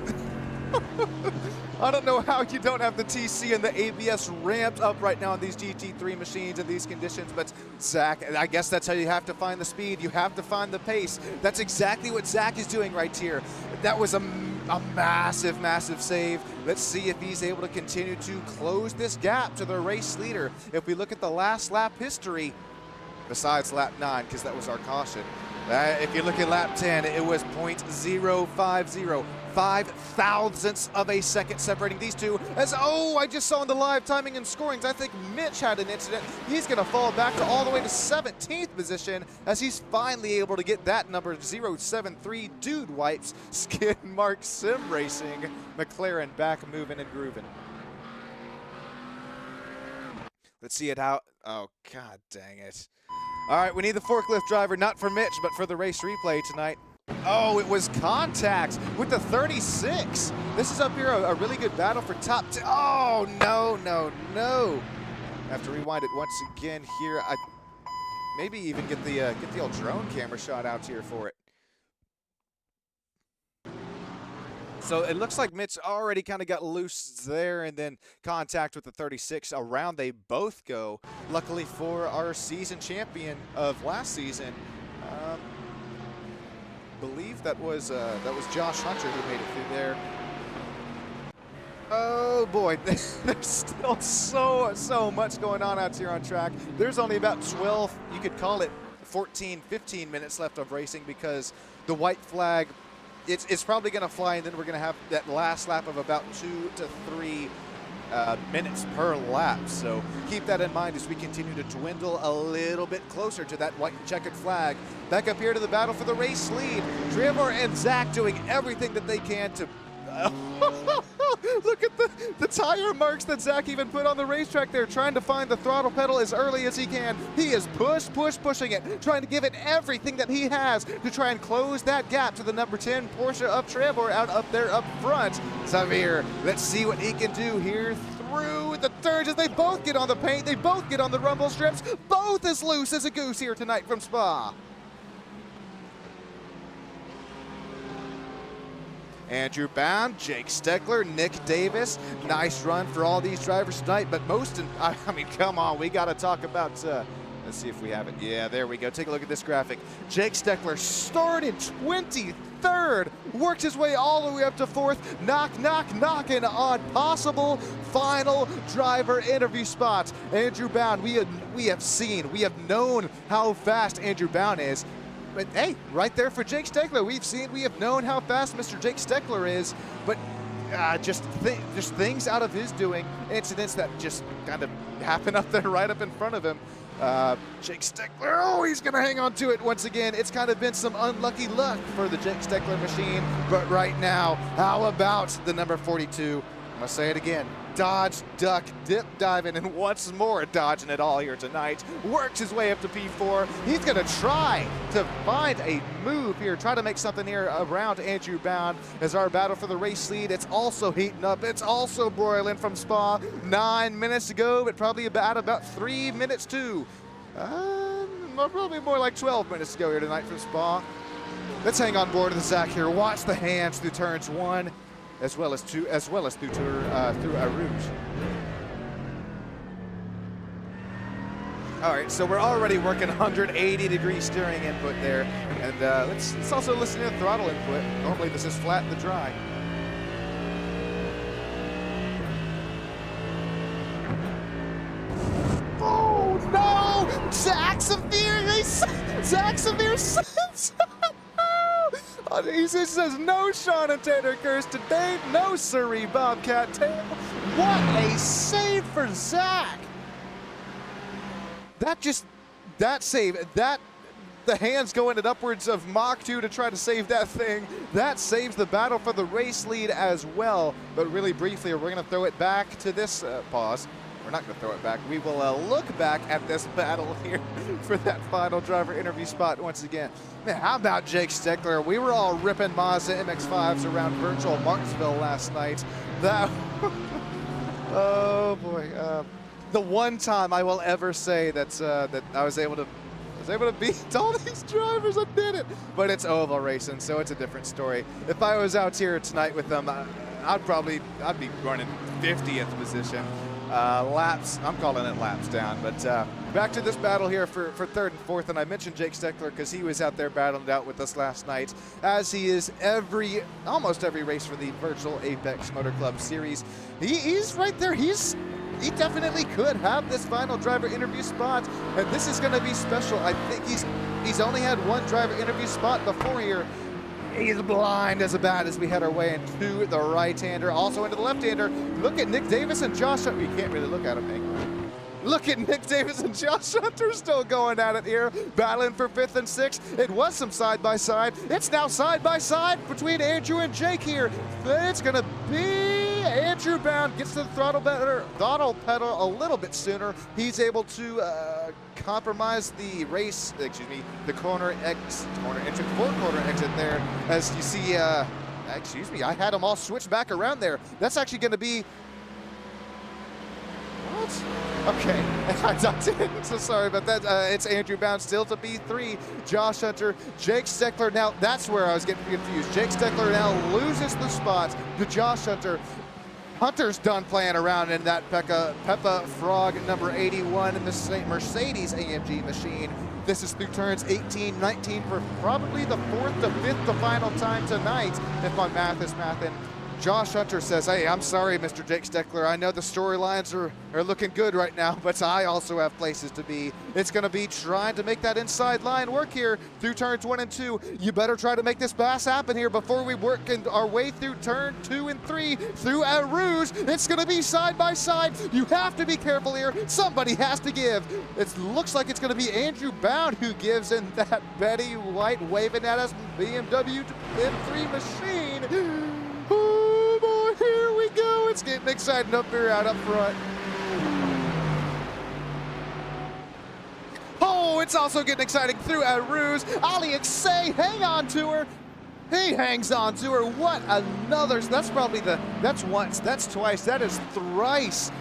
I don't know how you don't have the TC and the ABS ramped up right now on these GT3 machines in these conditions, but Zach, I guess that's how you have to find the speed. You have to find the pace. That's exactly what Zach is doing right here. That was a massive, massive save. Let's see if he's able to continue to close this gap to the race leader. If we look at the last lap history, besides lap 9, because that was our caution, if you look at lap 10, it was .050. 5 thousandths of a second separating these two. As, I just saw in the live timing and scorings, I think Mitch had an incident. He's going to fall back to all the way to 17th position as he's finally able to get that number 073. Dude wipes Skid Mark Sim Racing. McLaren back moving and grooving. Let's see it out. Oh, god dang it. All right, we need the forklift driver, not for Mitch, but for the race replay tonight. Oh, it was contact with the 36. This is up here a really good battle for top 10. Oh, no. Have to rewind it once again here. Maybe even get the old drone camera shot out here for it. So it looks like Mitch already kind of got loose there, and then contact with the 36. Around they both go. Luckily for our season champion of last season, believe that was Josh Hunter who made it through there. Oh boy, there's still so much going on out here on track. There's only about 12, you could call it 14, 15 minutes left of racing, because the white flag, it's probably going to fly, and then we're going to have that last lap of about 2 to 3 minutes per lap. So keep that in mind as we continue to dwindle a little bit closer to that white checkered flag. Back up here to the battle for the race lead. Trevor and Zach doing everything that they can to look at the tire marks that Zach even put on the racetrack there, trying to find the throttle pedal as early as he can. He is pushing it, trying to give it everything that he has to try and close that gap to the number 10 Porsche of Trevor out up there up front. Xavier, let's see what he can do here through the thirds as they both get on the paint, they both get on the rumble strips, both as loose as a goose here tonight from Spa. Andrew Bound, Jake Steckler, Nick Davis. Nice run for all these drivers tonight, but I mean, come on, we got to talk about, let's see if we have it. Yeah, there we go. Take a look at this graphic. Jake Steckler started 23rd, worked his way all the way up to 4th, knocking on possible final driver interview spots. Andrew Bound, we have known how fast Andrew Bound is. But hey, right there for Jake Steckler. We have known how fast Mr. Jake Steckler is, but just things out of his doing, incidents that just kind of happen up there right up in front of him. Jake Steckler, oh, he's gonna hang on to it once again. It's kind of been some unlucky luck for the Jake Steckler machine, but right now, how about the number 42? I'm gonna say it again. Dodge, duck, dip, diving, and once more dodging it all here tonight. Works his way up to P4. He's gonna try to find a move here, try to make something here around Andrew Bound as our battle for the race lead. It's also heating up. It's also broiling from Spa. 9 minutes to go, but probably about 3 minutes too. Probably more like 12 minutes to go here tonight from Spa. Let's hang on board to the Zach here. Watch the hands through turns 1. As well as through Eau Rouge. All right, so we're already working 180-degree steering input there, and let's also listen to the throttle input. Normally this is flat in the dry. Oh no! Zach Xavier he says, no Sean and Taylor Curse today, no Surrey Bobcat Tail. What a save for Zach. The hands going at upwards of Mach 2 to try to save that thing. That saves the battle for the race lead as well. But really briefly, we're going to throw it back to this pause. We're not going to throw it back. We will look back at this battle here for that final driver interview spot once again. Man, how about Jake Steckler? We were all ripping Mazda MX-5s around virtual Martinsville last night. That, oh boy. The one time I will ever say that I was able to beat all these drivers. I did it. But it's oval racing, so it's a different story. If I was out here tonight with them, I'd be running 50th position. Laps, I'm calling it laps down, but back to this battle here for 3rd and 4th, and I mentioned Jake Steckler because he was out there battling it out with us last night, as he is almost every race for the virtual Apex Motor Club series. He's right there. He definitely could have this final driver interview spot, and this is going to be special. I think he's only had one driver interview spot before here. He's blind as a bat as we head our way into the right-hander, also into the left-hander. Look at Nick Davis and Josh Hunter. You can't really look at him, Hank. Look at Nick Davis and Josh Hunter still going at it here, battling for 5th and 6th. It was some side-by-side. It's now side-by-side between Andrew and Jake here. It's going to be Andrew Bound gets to the throttle pedal a little bit sooner. He's able to compromise the race, the corner entrance, four-corner exit there, as you see, I had them all switched back around there. That's actually going to be, what? Okay, I ducked in, so sorry about that. It's Andrew Bound still to P3, Josh Hunter, Jake Steckler. Now, that's where I was getting confused. Jake Steckler now loses the spots to Josh Hunter. Hunter's done playing around in that Peppa Frog number 81 in the Mercedes AMG machine. This is through turns 18, 19 for probably the 4th to 5th to final time tonight, if my math is mathin'. Josh Hunter says, hey, I'm sorry, Mr. Jake Steckler. I know the storylines are looking good right now, but I also have places to be. It's going to be trying to make that inside line work here through turns 1 and 2. You better try to make this pass happen here before we work our way through turn 2 and 3 through Eau Rouge. It's going to be side by side. You have to be careful here. Somebody has to give. It looks like it's going to be Andrew Bound who gives in that Betty White waving at us BMW M3 machine. Here we go. It's getting exciting up here out up front. Oh, it's also getting exciting through Eau Rouge. Alexei, hang on to her. He hangs on to her. What another. That's probably that's once, that's twice, that is thrice.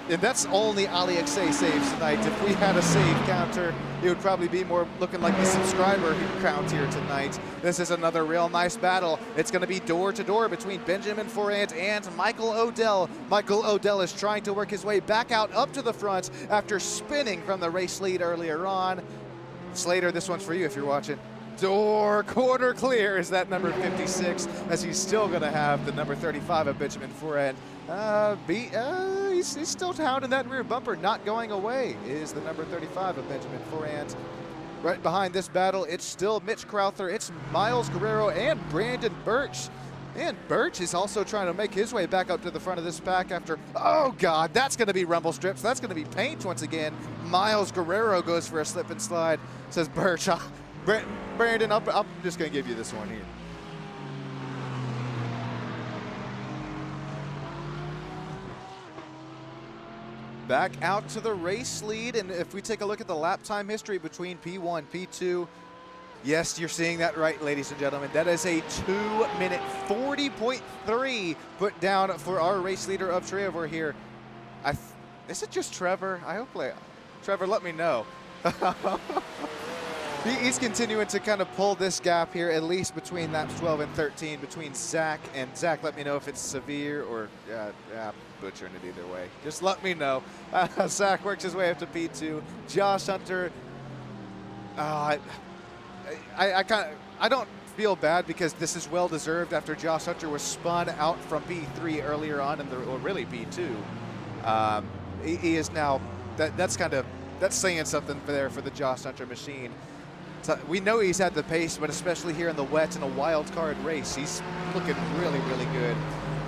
And that's only Alexei saves tonight. If we had a save counter, it would probably be more looking like the subscriber count here tonight. This is another real nice battle. It's going to be door to door between Benjamin Forant and Michael Odell. Michael Odell is trying to work his way back out up to the front after spinning from the race lead earlier on. Slater, this one's for you if you're watching. Door corner clear is that number 56, as he's still going to have the number 35 of Benjamin Forant. He's still hounding that rear bumper, not going away, is the number 35 of Benjamin Forant. Right behind this battle, it's still Mitch Crowther, it's Miles Guerrero, and Brandon Birch. And Birch is also trying to make his way back up to the front of this pack after, oh God, that's going to be rumble strips. That's going to be paint once again. Miles Guerrero goes for a slip and slide, says Birch. Brandon, I'm just going to give you this one here. Back out to the race lead, and if we take a look at the lap time history between P1, P2, yes, you're seeing that right, ladies and gentlemen. That is a 2-minute 40.3 put down for our race leader of Trevor here. Is it just Trevor? I hope, Trevor, let me know. He's continuing to kind of pull this gap here, at least between laps 12 and 13, between Zach and Zach. Let me know if it's severe or butchering it either way. Just let me know. Zach works his way up to P2. Josh Hunter, I don't feel bad because this is well deserved after Josh Hunter was spun out from P3 earlier on or really P2. He is now, that's saying something for the Josh Hunter machine. So we know he's had the pace, but especially here in the wet in a wild card race, he's looking really, really good.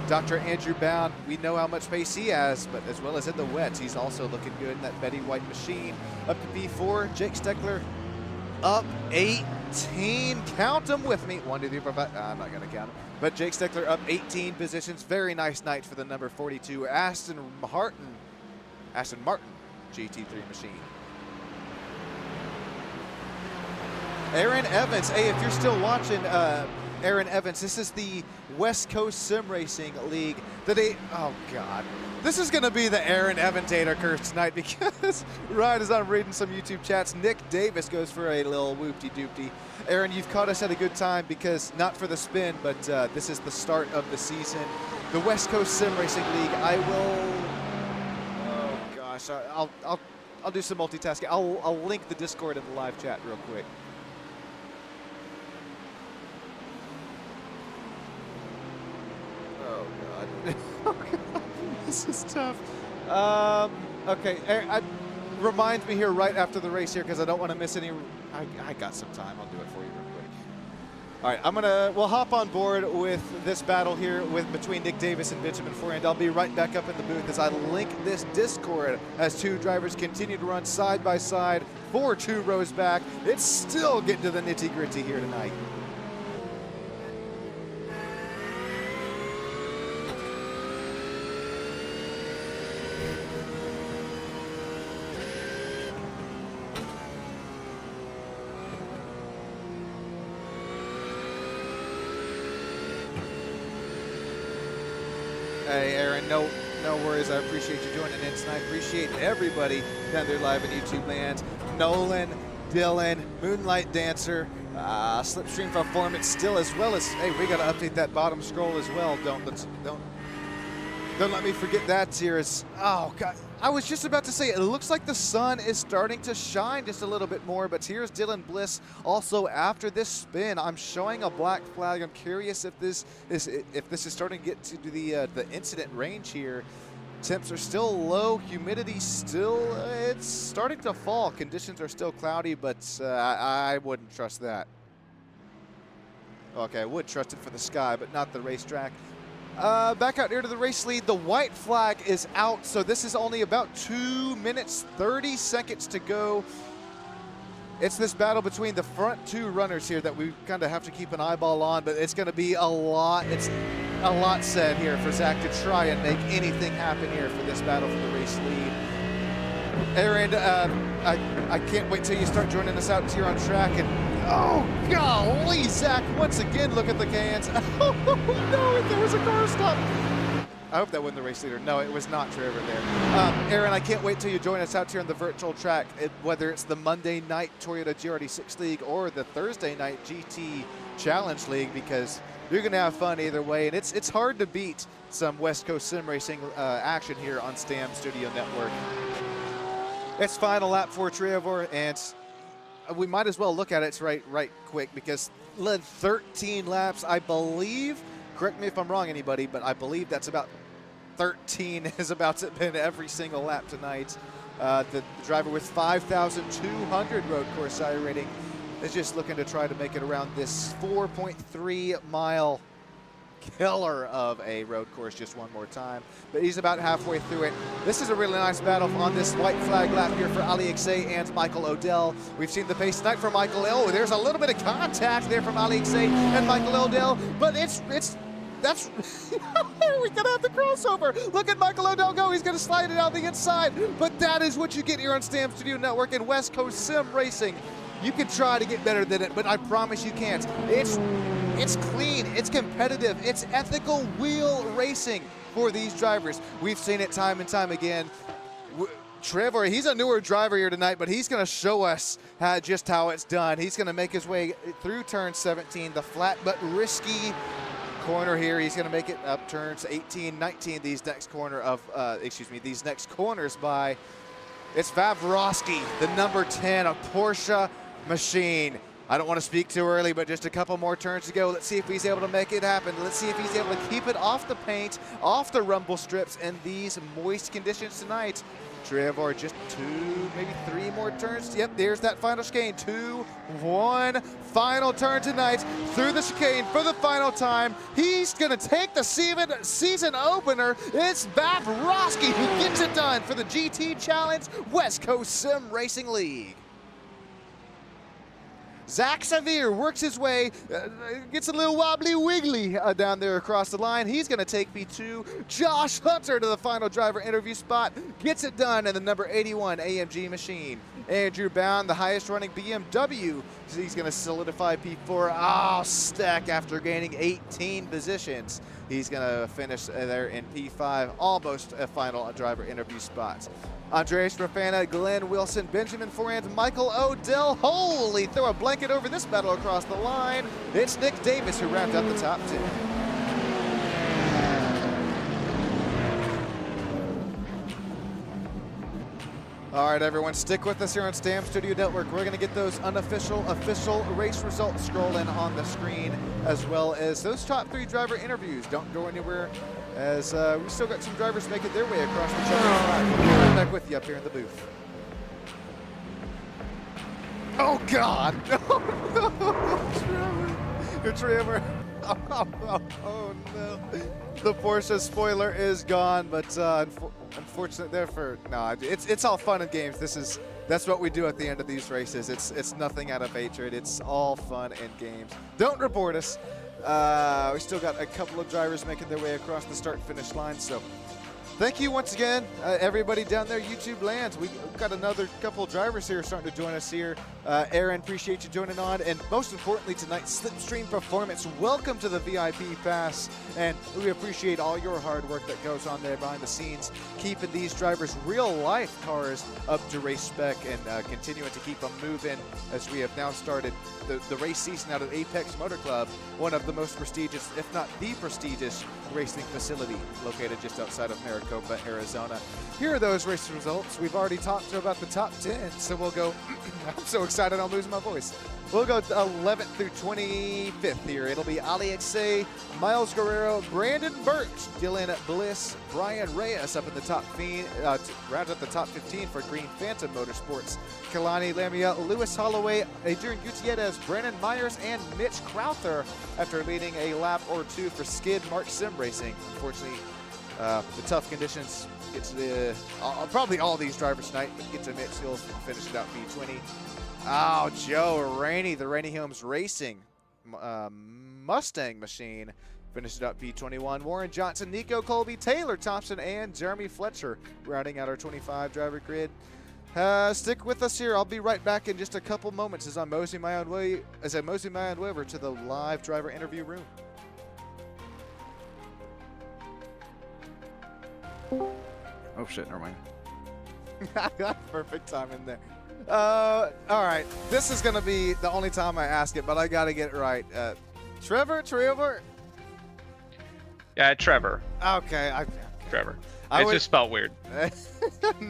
Dr. Andrew Bound, we know how much pace he has, but as well as in the wet, he's also looking good in that Betty White machine. Up to B4, Jake Steckler up 18. Count them with me. 1, 2, 3, 4, 5. I'm not going to count them. But Jake Steckler up 18 positions. Very nice night for the number 42, Aston Martin GT3 machine. Aaron Evans, hey, if you're still watching, Aaron Evans, this is the West Coast Sim Racing League. Oh God, this is gonna be the Aaron Evans-tator curse tonight because right as I'm reading some YouTube chats, Nick Davis goes for a little whoopty-doopty. Aaron, you've caught us at a good time because not for the spin, but this is the start of the season. The West Coast Sim Racing League, oh gosh, I'll do some multitasking. I'll link the Discord in the live chat real quick. This is tough. Okay, remind me here right after the race here because I don't want to miss any. I got some time. I'll do it for you real quick. All right, we'll hop on board with this battle here between Nick Davis and Benjamin Forant. I'll be right back up in the booth as I link this Discord as two drivers continue to run side by side for 2 rows back. It's still getting to the nitty-gritty here tonight. Hey, Aaron, no worries. I appreciate you joining in tonight. Appreciate everybody down there live in YouTube land. Nolan, Dylan, Moonlight Dancer, Slipstream Performance still, as well as, hey, we got to update that bottom scroll as well. Don't let me forget that, Tears. Oh, God. I was just about to say, it looks like the sun is starting to shine just a little bit more, but here's Dylan Bliss. Also, after this spin, I'm showing a black flag. I'm curious if this is starting to get to the incident range here. Temps are still low, humidity still, it's starting to fall. Conditions are still cloudy, but I wouldn't trust that. Okay, I would trust it for the sky, but not the racetrack. Back out here to the race lead, the white flag is out, so this is only about 2 minutes, 30 seconds to go. It's this battle between the front two runners here that we kind of have to keep an eyeball on, but it's going to be a lot said here for Zach to try and make anything happen here for this battle for the race lead. Aaron, I can't wait till you start joining us out here on track. And oh, golly, Zach, once again, look at the cans. Oh, no, there was a car stop. I hope that wasn't the race leader. No, it was not Trevor there. Aaron, I can't wait till you join us out here on the virtual track, whether it's the Monday night Toyota GRD6 League or the Thursday night GT Challenge League, because you're going to have fun either way. And it's hard to beat some West Coast sim racing action here on STAM Studio Network. It's final lap for Trevor, and we might as well look at it right quick, because led 13 laps, I believe. Correct me if I'm wrong, anybody, but I believe that's about 13 is about to been every single lap tonight. The driver with 5,200 road course sire rating is just looking to try to make it around this 4.3 mile killer of a road course just one more time, but he's about halfway through it. This is a really nice battle on this white flag lap here for Ali Xay and Michael Odell. We've seen the pace tonight from Michael L. There's a little bit of contact there from Ali Xay and Michael Odell, but that's we're gonna have the crossover. Look at Michael Odell go. He's gonna slide it out the inside, but that is what you get here on STAM Studio Network and West Coast Sim Racing. You can try to get better than it, but I promise you can't. It's clean, it's competitive, it's ethical wheel racing for these drivers. We've seen it time and time again. Trevor, he's a newer driver here tonight, but he's gonna show us just how it's done. He's gonna make his way through turn 17, the flat but risky corner here. He's gonna make it up turns 18, 19, these next corners by. It's Vavroski, the number 10, a Porsche machine. I don't want to speak too early, but just a couple more turns to go. Let's see if he's able to make it happen. Let's see if he's able to keep it off the paint, off the rumble strips in these moist conditions tonight. Trevor, just 2, maybe 3 more turns. Yep, there's that final chicane. 2, 1, final turn tonight through the chicane for the final time. He's gonna take the season opener. It's Vavroski who gets it done for the GT Challenge West Coast Sim Racing League. Zach Severe works his way, gets a little wobbly wiggly down there across the line. He's going to take P2. Josh Hunter to the final driver interview spot, gets it done in the number 81 AMG machine. Andrew Bound, the highest running BMW, he's going to solidify P4. Oh, Stack after gaining 18 positions. He's going to finish there in P5, almost a final driver interview spot. Andreas Rafana, Glenn Wilson, Benjamin Forand, Michael Odell. Holy, throw a blanket over this battle across the line. It's Nick Davis who wrapped up the top 10. All right, everyone, stick with us here on STAM Studio Network. We're going to get those unofficial, official race results scrolling on the screen, as well as those top 3 driver interviews. Don't go anywhere, as we still got some drivers making their way across the checkered track. We'll be right back with you up here in the booth. Oh, God. Oh, no. Trevor. Oh, no. The Porsche spoiler is gone, but unfortunate there for no. It's all fun and games. That's what we do at the end of these races. It's nothing out of hatred. It's all fun and games. Don't report us. We still got a couple of drivers making their way across the start-finish line. So thank you once again, everybody down there, YouTube lands. We've got another couple of drivers here starting to join us here. Aaron, appreciate you joining on. And most importantly tonight, Slipstream Performance. Welcome to the VIP Pass. And we appreciate all your hard work that goes on there behind the scenes, keeping these drivers' real-life cars up to race spec and continuing to keep them moving as we have now started the race season out at Apex Motor Club, one of the most prestigious, if not the prestigious, racing facility located just outside of Maricopa, Arizona. Here are those race results. We've already talked about the top 10, so we'll go, I'm so excited I'm losing my voice. We'll go 11th through 25th here. It'll be Ali Xay, Miles Guerrero, Brandon Birch, Dylan Bliss, Brian Reyes up in the top round at the top 15 for Green Phantom Motorsports. Kalani Lamia, Lewis Holloway, Adrian Gutierrez, Brandon Myers, and Mitch Crowther after leading a lap or two for Skid Mark Sim Racing. Unfortunately, the tough conditions get to probably all these drivers tonight, but get to Mitch, he'll finish it out P20. Oh, Joe Rainey, the Rainey Homes Racing Mustang machine, finished it up P21. Warren Johnson, Nico Colby, Taylor Thompson, and Jeremy Fletcher rounding out our 25 driver grid. Stick with us here. I'll be right back in just a couple moments as I mosey my own way over to the live driver interview room. Oh shit, never mind. Perfect time in there. All right, this is gonna be the only time I ask it, but I gotta get it right. Trevor? Yeah, Trevor. Okay, Trevor. It's just spelled weird.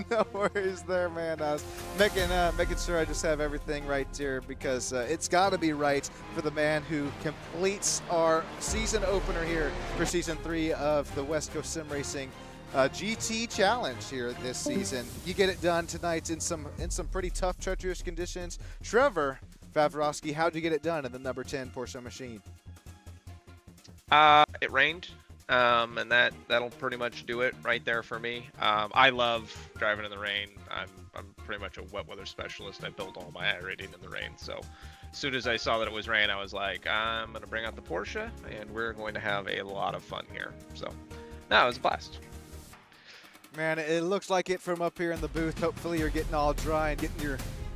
No worries there, man. I was making sure I just have everything right here because it's got to be right for the man who completes our season opener here for Season 3 of the West Coast Sim Racing GT Challenge here this season. You get it done tonight in some pretty tough, treacherous conditions. Trevor Favorowski, how'd you get it done in the number 10 Porsche machine? It rained, and that'll pretty much do it right there for me. I love driving in the rain. I'm pretty much a wet weather specialist. I build all my iRadiant in the rain. So as soon as I saw that it was rain, I was like, I'm gonna bring out the Porsche, and we're going to have a lot of fun here. So no, it was a blast. Man, it looks like it from up here in the booth. Hopefully you're getting all dry and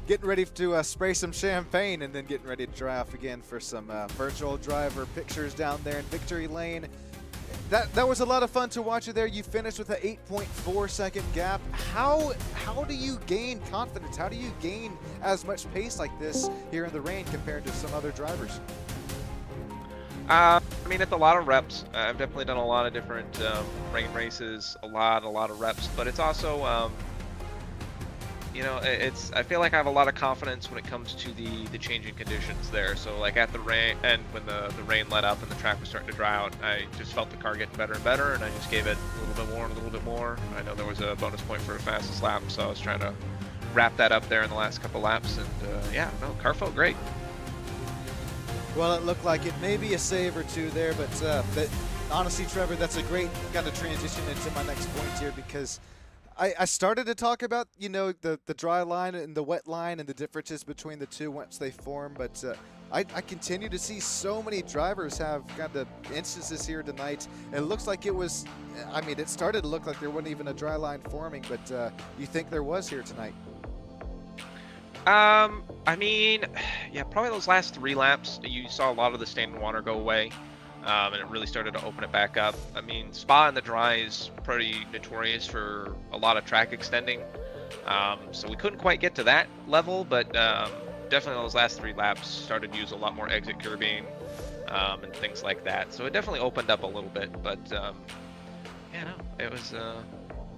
getting ready to spray some champagne and then getting ready to dry off again for some virtual driver pictures down there in Victory Lane. That was a lot of fun to watch you there. You finished with an 8.4 second gap. How do you gain confidence? How do you gain as much pace like this here in the rain compared to some other drivers? I mean, it's a lot of reps. I've definitely done a lot of different rain races, a lot of reps, but it's also, you know, I feel like I have a lot of confidence when it comes to the changing conditions there. So like at the rain, and when the rain let up and the track was starting to dry out, I just felt the car getting better and better, and I just gave it a little bit more and a little bit more. I know there was a bonus point for the fastest lap, so I was trying to wrap that up there in the last couple laps, and yeah, no, car felt great. Well, it looked like it may be a save or two there, but honestly, Trevor, that's a great kind of transition into my next point here, because I started to talk about, you know, the dry line and the wet line and the differences between the two once they form, but I continue to see so many drivers have kind of instances here tonight. It looks like it was, I mean, it started to look like there wasn't even a dry line forming, but you think there was here tonight? I mean, yeah, probably those last 3 laps, you saw a lot of the standing water go away, and it really started to open it back up. I mean, Spa in the dry is pretty notorious for a lot of track extending, so we couldn't quite get to that level, but definitely those last 3 laps started to use a lot more exit curbing and things like that. So it definitely opened up a little bit, but yeah, no, it was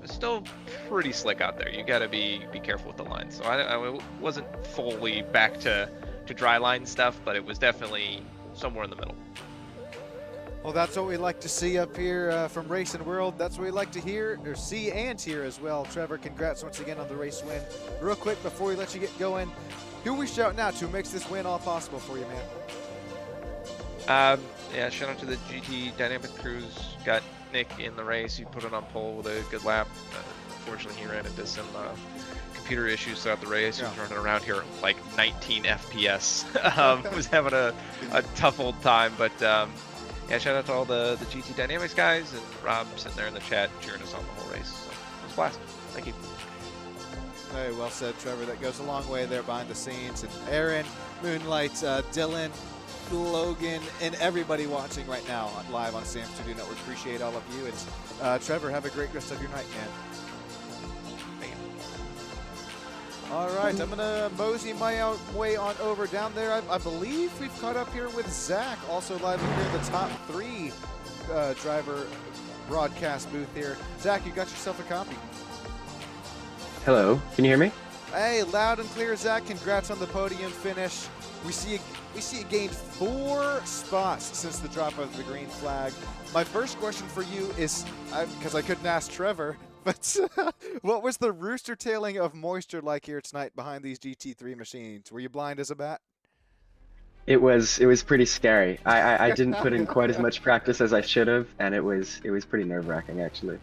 still pretty slick out there. You got to be careful with the lines. So I wasn't fully back to dry line stuff, but it was definitely somewhere in the middle. Well, that's what we like to see up here from Racing World. That's what we like to hear, or see and hear as well. Trevor, congrats once again on the race win. Real quick before we let you get going, who are we shouting out to who makes this win all possible for you, man? Yeah, shout out to the GT Dynamic Crews. Got Nick in the race. He put it on pole with a good lap. Unfortunately, he ran into some computer issues throughout the race. He was running around here at like 19 FPS. Was having a tough old time, but yeah, shout out to all the GT Dynamics guys and Rob sitting there in the chat cheering us on the whole race. So it was a blast. Thank you. Very well said, Trevor. That goes a long way there behind the scenes. And Aaron, Moonlight, Dylan, Logan, and everybody watching right now live on Sam Studio Network. Appreciate all of you. And Trevor, have a great rest of your night, man. Thank you. All right, I'm going to mosey my way on over down there. I believe we've caught up here with Zach, also live here in the top 3 driver broadcast booth here. Zach, you got yourself a copy. Hello, can you hear me? Hey, loud and clear, Zach. Congrats on the podium finish. We see you gained 4 spots since the drop of the green flag. My first question for you is, because I couldn't ask Trevor, but what was the rooster tailing of moisture like here tonight behind these GT3 machines? Were you blind as a bat? It was pretty scary. I didn't put in quite as much practice as I should have, and it was pretty nerve-wracking actually.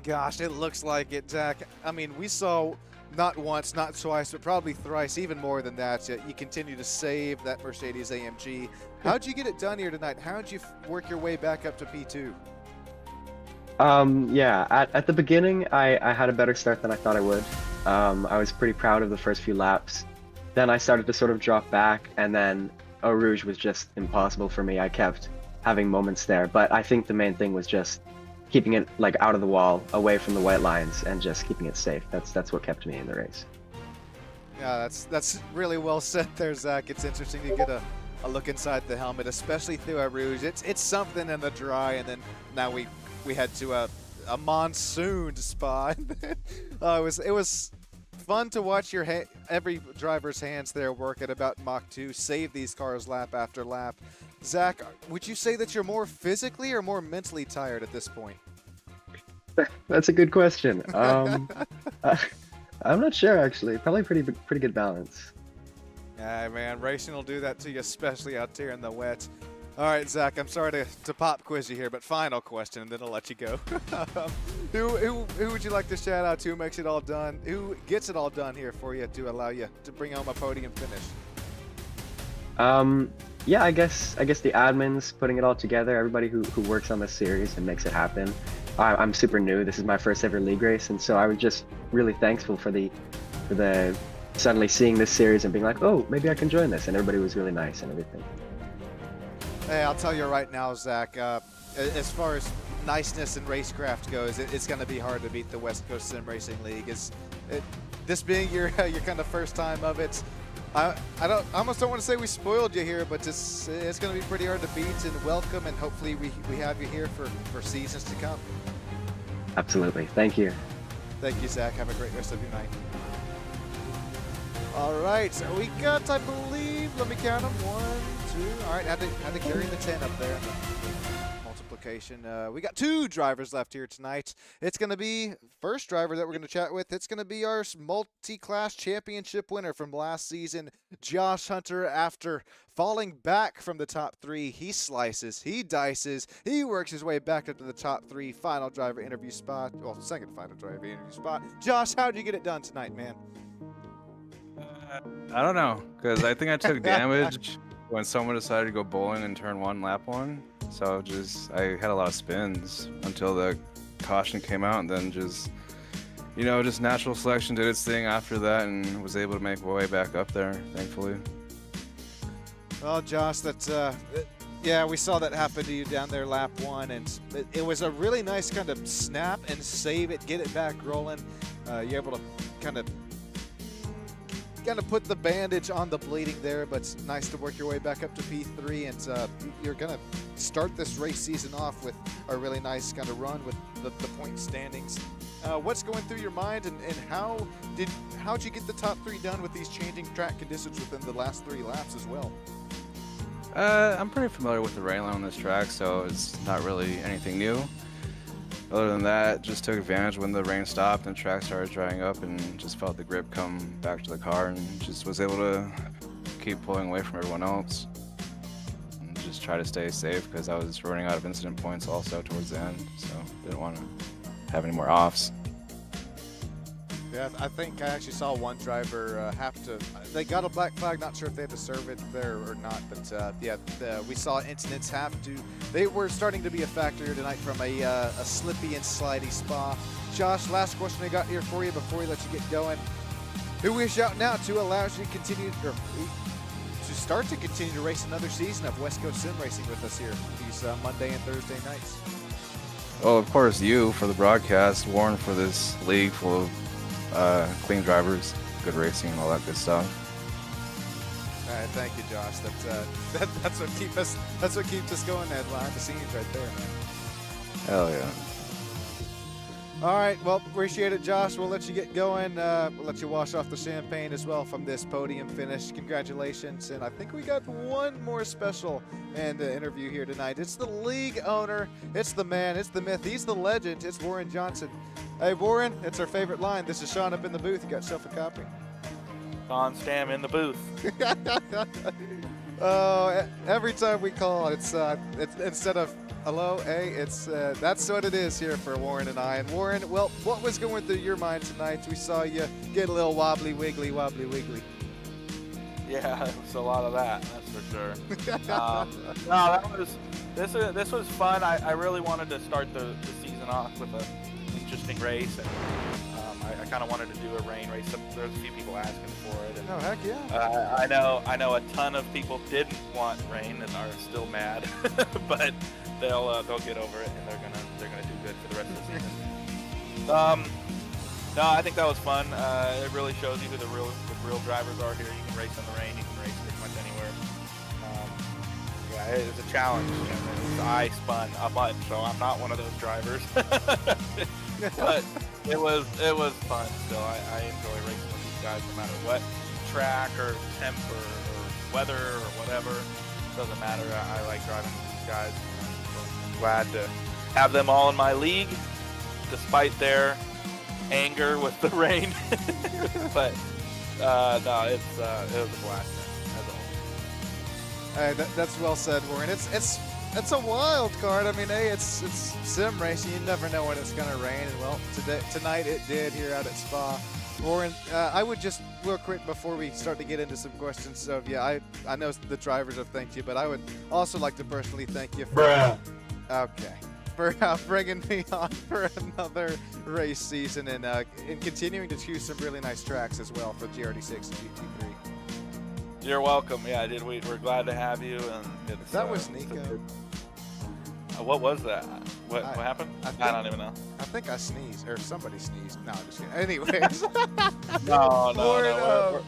Gosh, it looks like it, Zach. I mean, we saw not once, not twice, but probably thrice, even more than that. You continue to save that Mercedes AMG. How'd you get it done here tonight? How'd you work your way back up to P2? Yeah, at the beginning, I had a better start than I thought I would. I was pretty proud of the first few laps. Then I started to sort of drop back, and then Eau Rouge was just impossible for me. I kept having moments there, but I think the main thing was just keeping it like out of the wall, away from the white lines, and just keeping it safe. That's what kept me in the race. Yeah, that's really well said there, Zach. It's interesting to get a look inside the helmet, especially through Eau Rouge. It's something in the dry, and then now we head to a monsoon spot. It was fun to watch every driver's hands there work at about Mach 2, save these cars lap after lap. Zach, would you say that you're more physically or more mentally tired at this point? That's a good question. I'm not sure actually. Probably pretty good balance. Yeah, man, racing will do that to you, especially out here in the wet. All right, Zach, I'm sorry to pop quiz you here, but final question, and then I'll let you go. Who would you like to shout out to? Who makes it all done? Who gets it all done here for you to allow you to bring home a podium finish? Yeah, I guess the admins putting it all together, everybody who works on this series and makes it happen. I'm super new. This is my first ever league race, and so I was just really thankful for the suddenly seeing this series and being like, oh, maybe I can join this, and everybody was really nice and everything. Hey, I'll tell you right now, Zach, as far as niceness and racecraft goes, it's going to be hard to beat the West Coast Sim Racing League. This being your kind of first time of it, I almost don't want to say we spoiled you here, but it's going to be pretty hard to beat, and welcome, and hopefully we have you here for seasons to come. Absolutely. Thank you. Thank you, Zach. Have a great rest of your night. All right, so we got, I believe, let me count them, 1, 2. All right, had to carry the 10 up there. Multiplication. We got 2 drivers left here tonight. It's going to be first driver that we're going to chat with. It's going to be our multi-class championship winner from last season, Josh Hunter. After falling back from the top 3, he slices, he dices, he works his way back up to the top 3 final driver interview spot. Well, second final driver interview spot. Josh, how'd you get it done tonight, man? I don't know, because I think I took damage when someone decided to go bowling in turn 1, lap 1. So I had a lot of spins until the caution came out, and then just natural selection did its thing after that, and was able to make my way back up there, thankfully. Well, Josh, yeah, we saw that happen to you down there lap 1, and it was a really nice kind of snap and save it, get it back rolling. You're able to kind of put the bandage on the bleeding there, but it's nice to work your way back up to P3, and you're gonna start this race season off with a really nice kind of run with the point standings. What's going through your mind, and how'd you get the top 3 done with these changing track conditions within the last 3 laps as well? I'm pretty familiar with the rain line on this track, so it's not really anything new. Other than that, just took advantage when the rain stopped and the track started drying up, and just felt the grip come back to the car, and just was able to keep pulling away from everyone else and just try to stay safe, because I was running out of incident points also towards the end, so didn't want to have any more offs. Yeah, I think I actually saw one driver have to. They got a black flag. Not sure if they had to serve it there or not, but yeah, we saw incidents have to. They were starting to be a factor here tonight from a slippy and slidey Spa. Josh, last question I got here for you before we let you get going. Who we shout out to allows you to continue to start to continue to race another season of West Coast Sim Racing with us here these Monday and Thursday nights? Well, of course, you for the broadcast, Warren for this league full of clean drivers, good racing, and all that good stuff. All right, thank you, Josh. That's what keeps us. That's what keeps us going behind the scenes right there, man. Hell yeah. All right, well, appreciate it, Josh. We'll let you get going. We'll let you wash off the champagne as well from this podium finish. Congratulations. And I think we got one more special interview here tonight. It's the league owner. It's the man. It's the myth. He's the legend. It's Warren Johnson. Hey, Warren, it's our favorite line. This is Sean up in the booth. You got yourself a copy. Don Stam in the booth. Oh, every time we call, it's instead of hello, hey, it's that's what it is here for Warren and I. And Warren, well, what was going through your mind tonight? We saw you get a little wobbly wiggly. Yeah, it was a lot of that, that's for sure. No, this was fun. I really wanted to start the season off with an interesting race, and I kind of wanted to do a rain race. There's a few people asking for it. And, oh, heck yeah. I know a ton of people didn't want rain and are still mad, but they'll get over it, and they're gonna do good for the rest of the season. No, I think that was fun. It really shows you who the real drivers are here. You can race in the rain. You can race pretty much anywhere. Yeah, it's a challenge. I spun a bunch, so I'm not one of those drivers. But it was fun. Still, I enjoy racing with these guys, no matter what track or temp or weather or whatever. It doesn't matter. I like driving with these guys. So glad to have them all in my league, despite their anger with the rain. But no, it was a blast as a whole. That's well said, Warren. It's a wild card. I mean, hey, it's sim racing. You never know when it's gonna rain, and well, tonight it did here out at Spa. Warren, I would just real quick before we start to get into some questions. So yeah, I know the drivers have thanked you, but I would also like to personally thank you for bringing me on for another race season and continuing to choose some really nice tracks as well for GRD6 and GT3. You're welcome. Yeah, we're glad to have you. And that was Nico. What was that? What happened? I don't even know. I think I sneezed, or somebody sneezed. No, I'm just kidding. Anyways. No.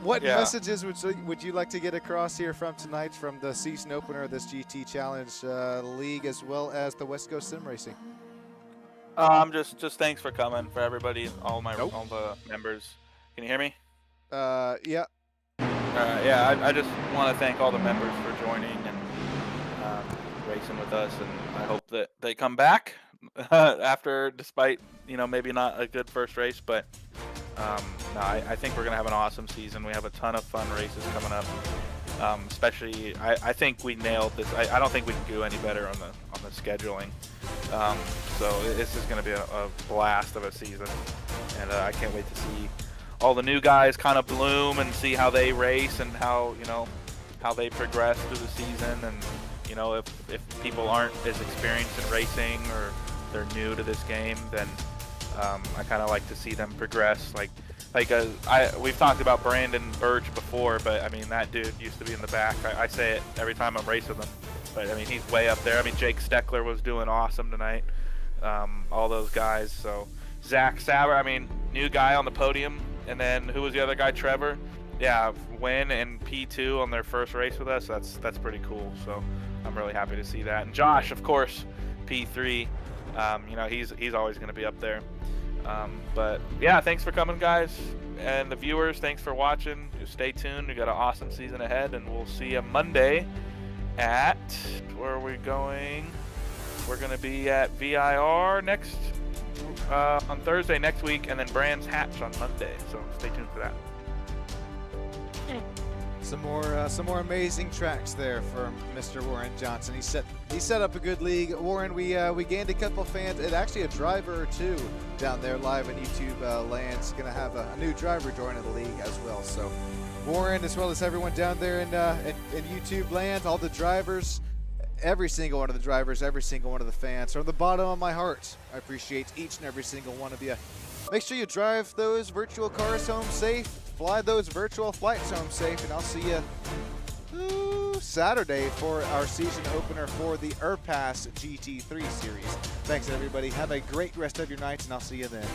What messages would you like to get across here from tonight, from the season opener of this GT Challenge League, as well as the West Coast Sim Racing? Just thanks for coming, for everybody, all the members. Can you hear me? Yeah. Yeah, I just want to thank all the members for joining and racing with us, and I hope that they come back despite maybe not a good first race, but no, I think we're gonna have an awesome season. We have a ton of fun races coming up. Especially, I think we nailed this. I don't think we can do any better on the scheduling. So this is gonna be a blast of a season, and I can't wait to see all the new guys kind of bloom and see how they race and how they progress through the season. And if people aren't as experienced in racing or they're new to this game, then I kind of like to see them progress. We've talked about Brandon Birch before, but I mean, that dude used to be in the back. I say it every time I'm racing them, but I mean, he's way up there. I mean, Jake Steckler was doing awesome tonight. All those guys. So Zach Sauer, I mean, new guy on the podium. And then who was the other guy? Trevor. Yeah, Win and P2 on their first race with us. That's pretty cool. So I'm really happy to see that. And Josh, of course, P3. He's always going to be up there. But yeah, thanks for coming, guys, and the viewers. Thanks for watching. Just stay tuned. We got an awesome season ahead, and we'll see you Monday at where are we going? We're going to be at VIR next. On Thursday next week, and then Brands Hatch on Monday. So stay tuned for that. Some more amazing tracks there from Mr. Warren Johnson. He set up a good league. Warren, we gained a couple fans and actually a driver or two down there live in YouTube land's gonna have a new driver joining the league as well. So Warren, as well as everyone down there in YouTube land, all the drivers, every single one of the drivers, every single one of the fans, from the bottom of my heart, I appreciate each and every single one of you. Make sure you drive those virtual cars home safe, fly those virtual flights home safe, and I'll see you Saturday for our season opener for the Urpass GT3 series. Thanks, everybody. Have a great rest of your nights, and I'll see you then.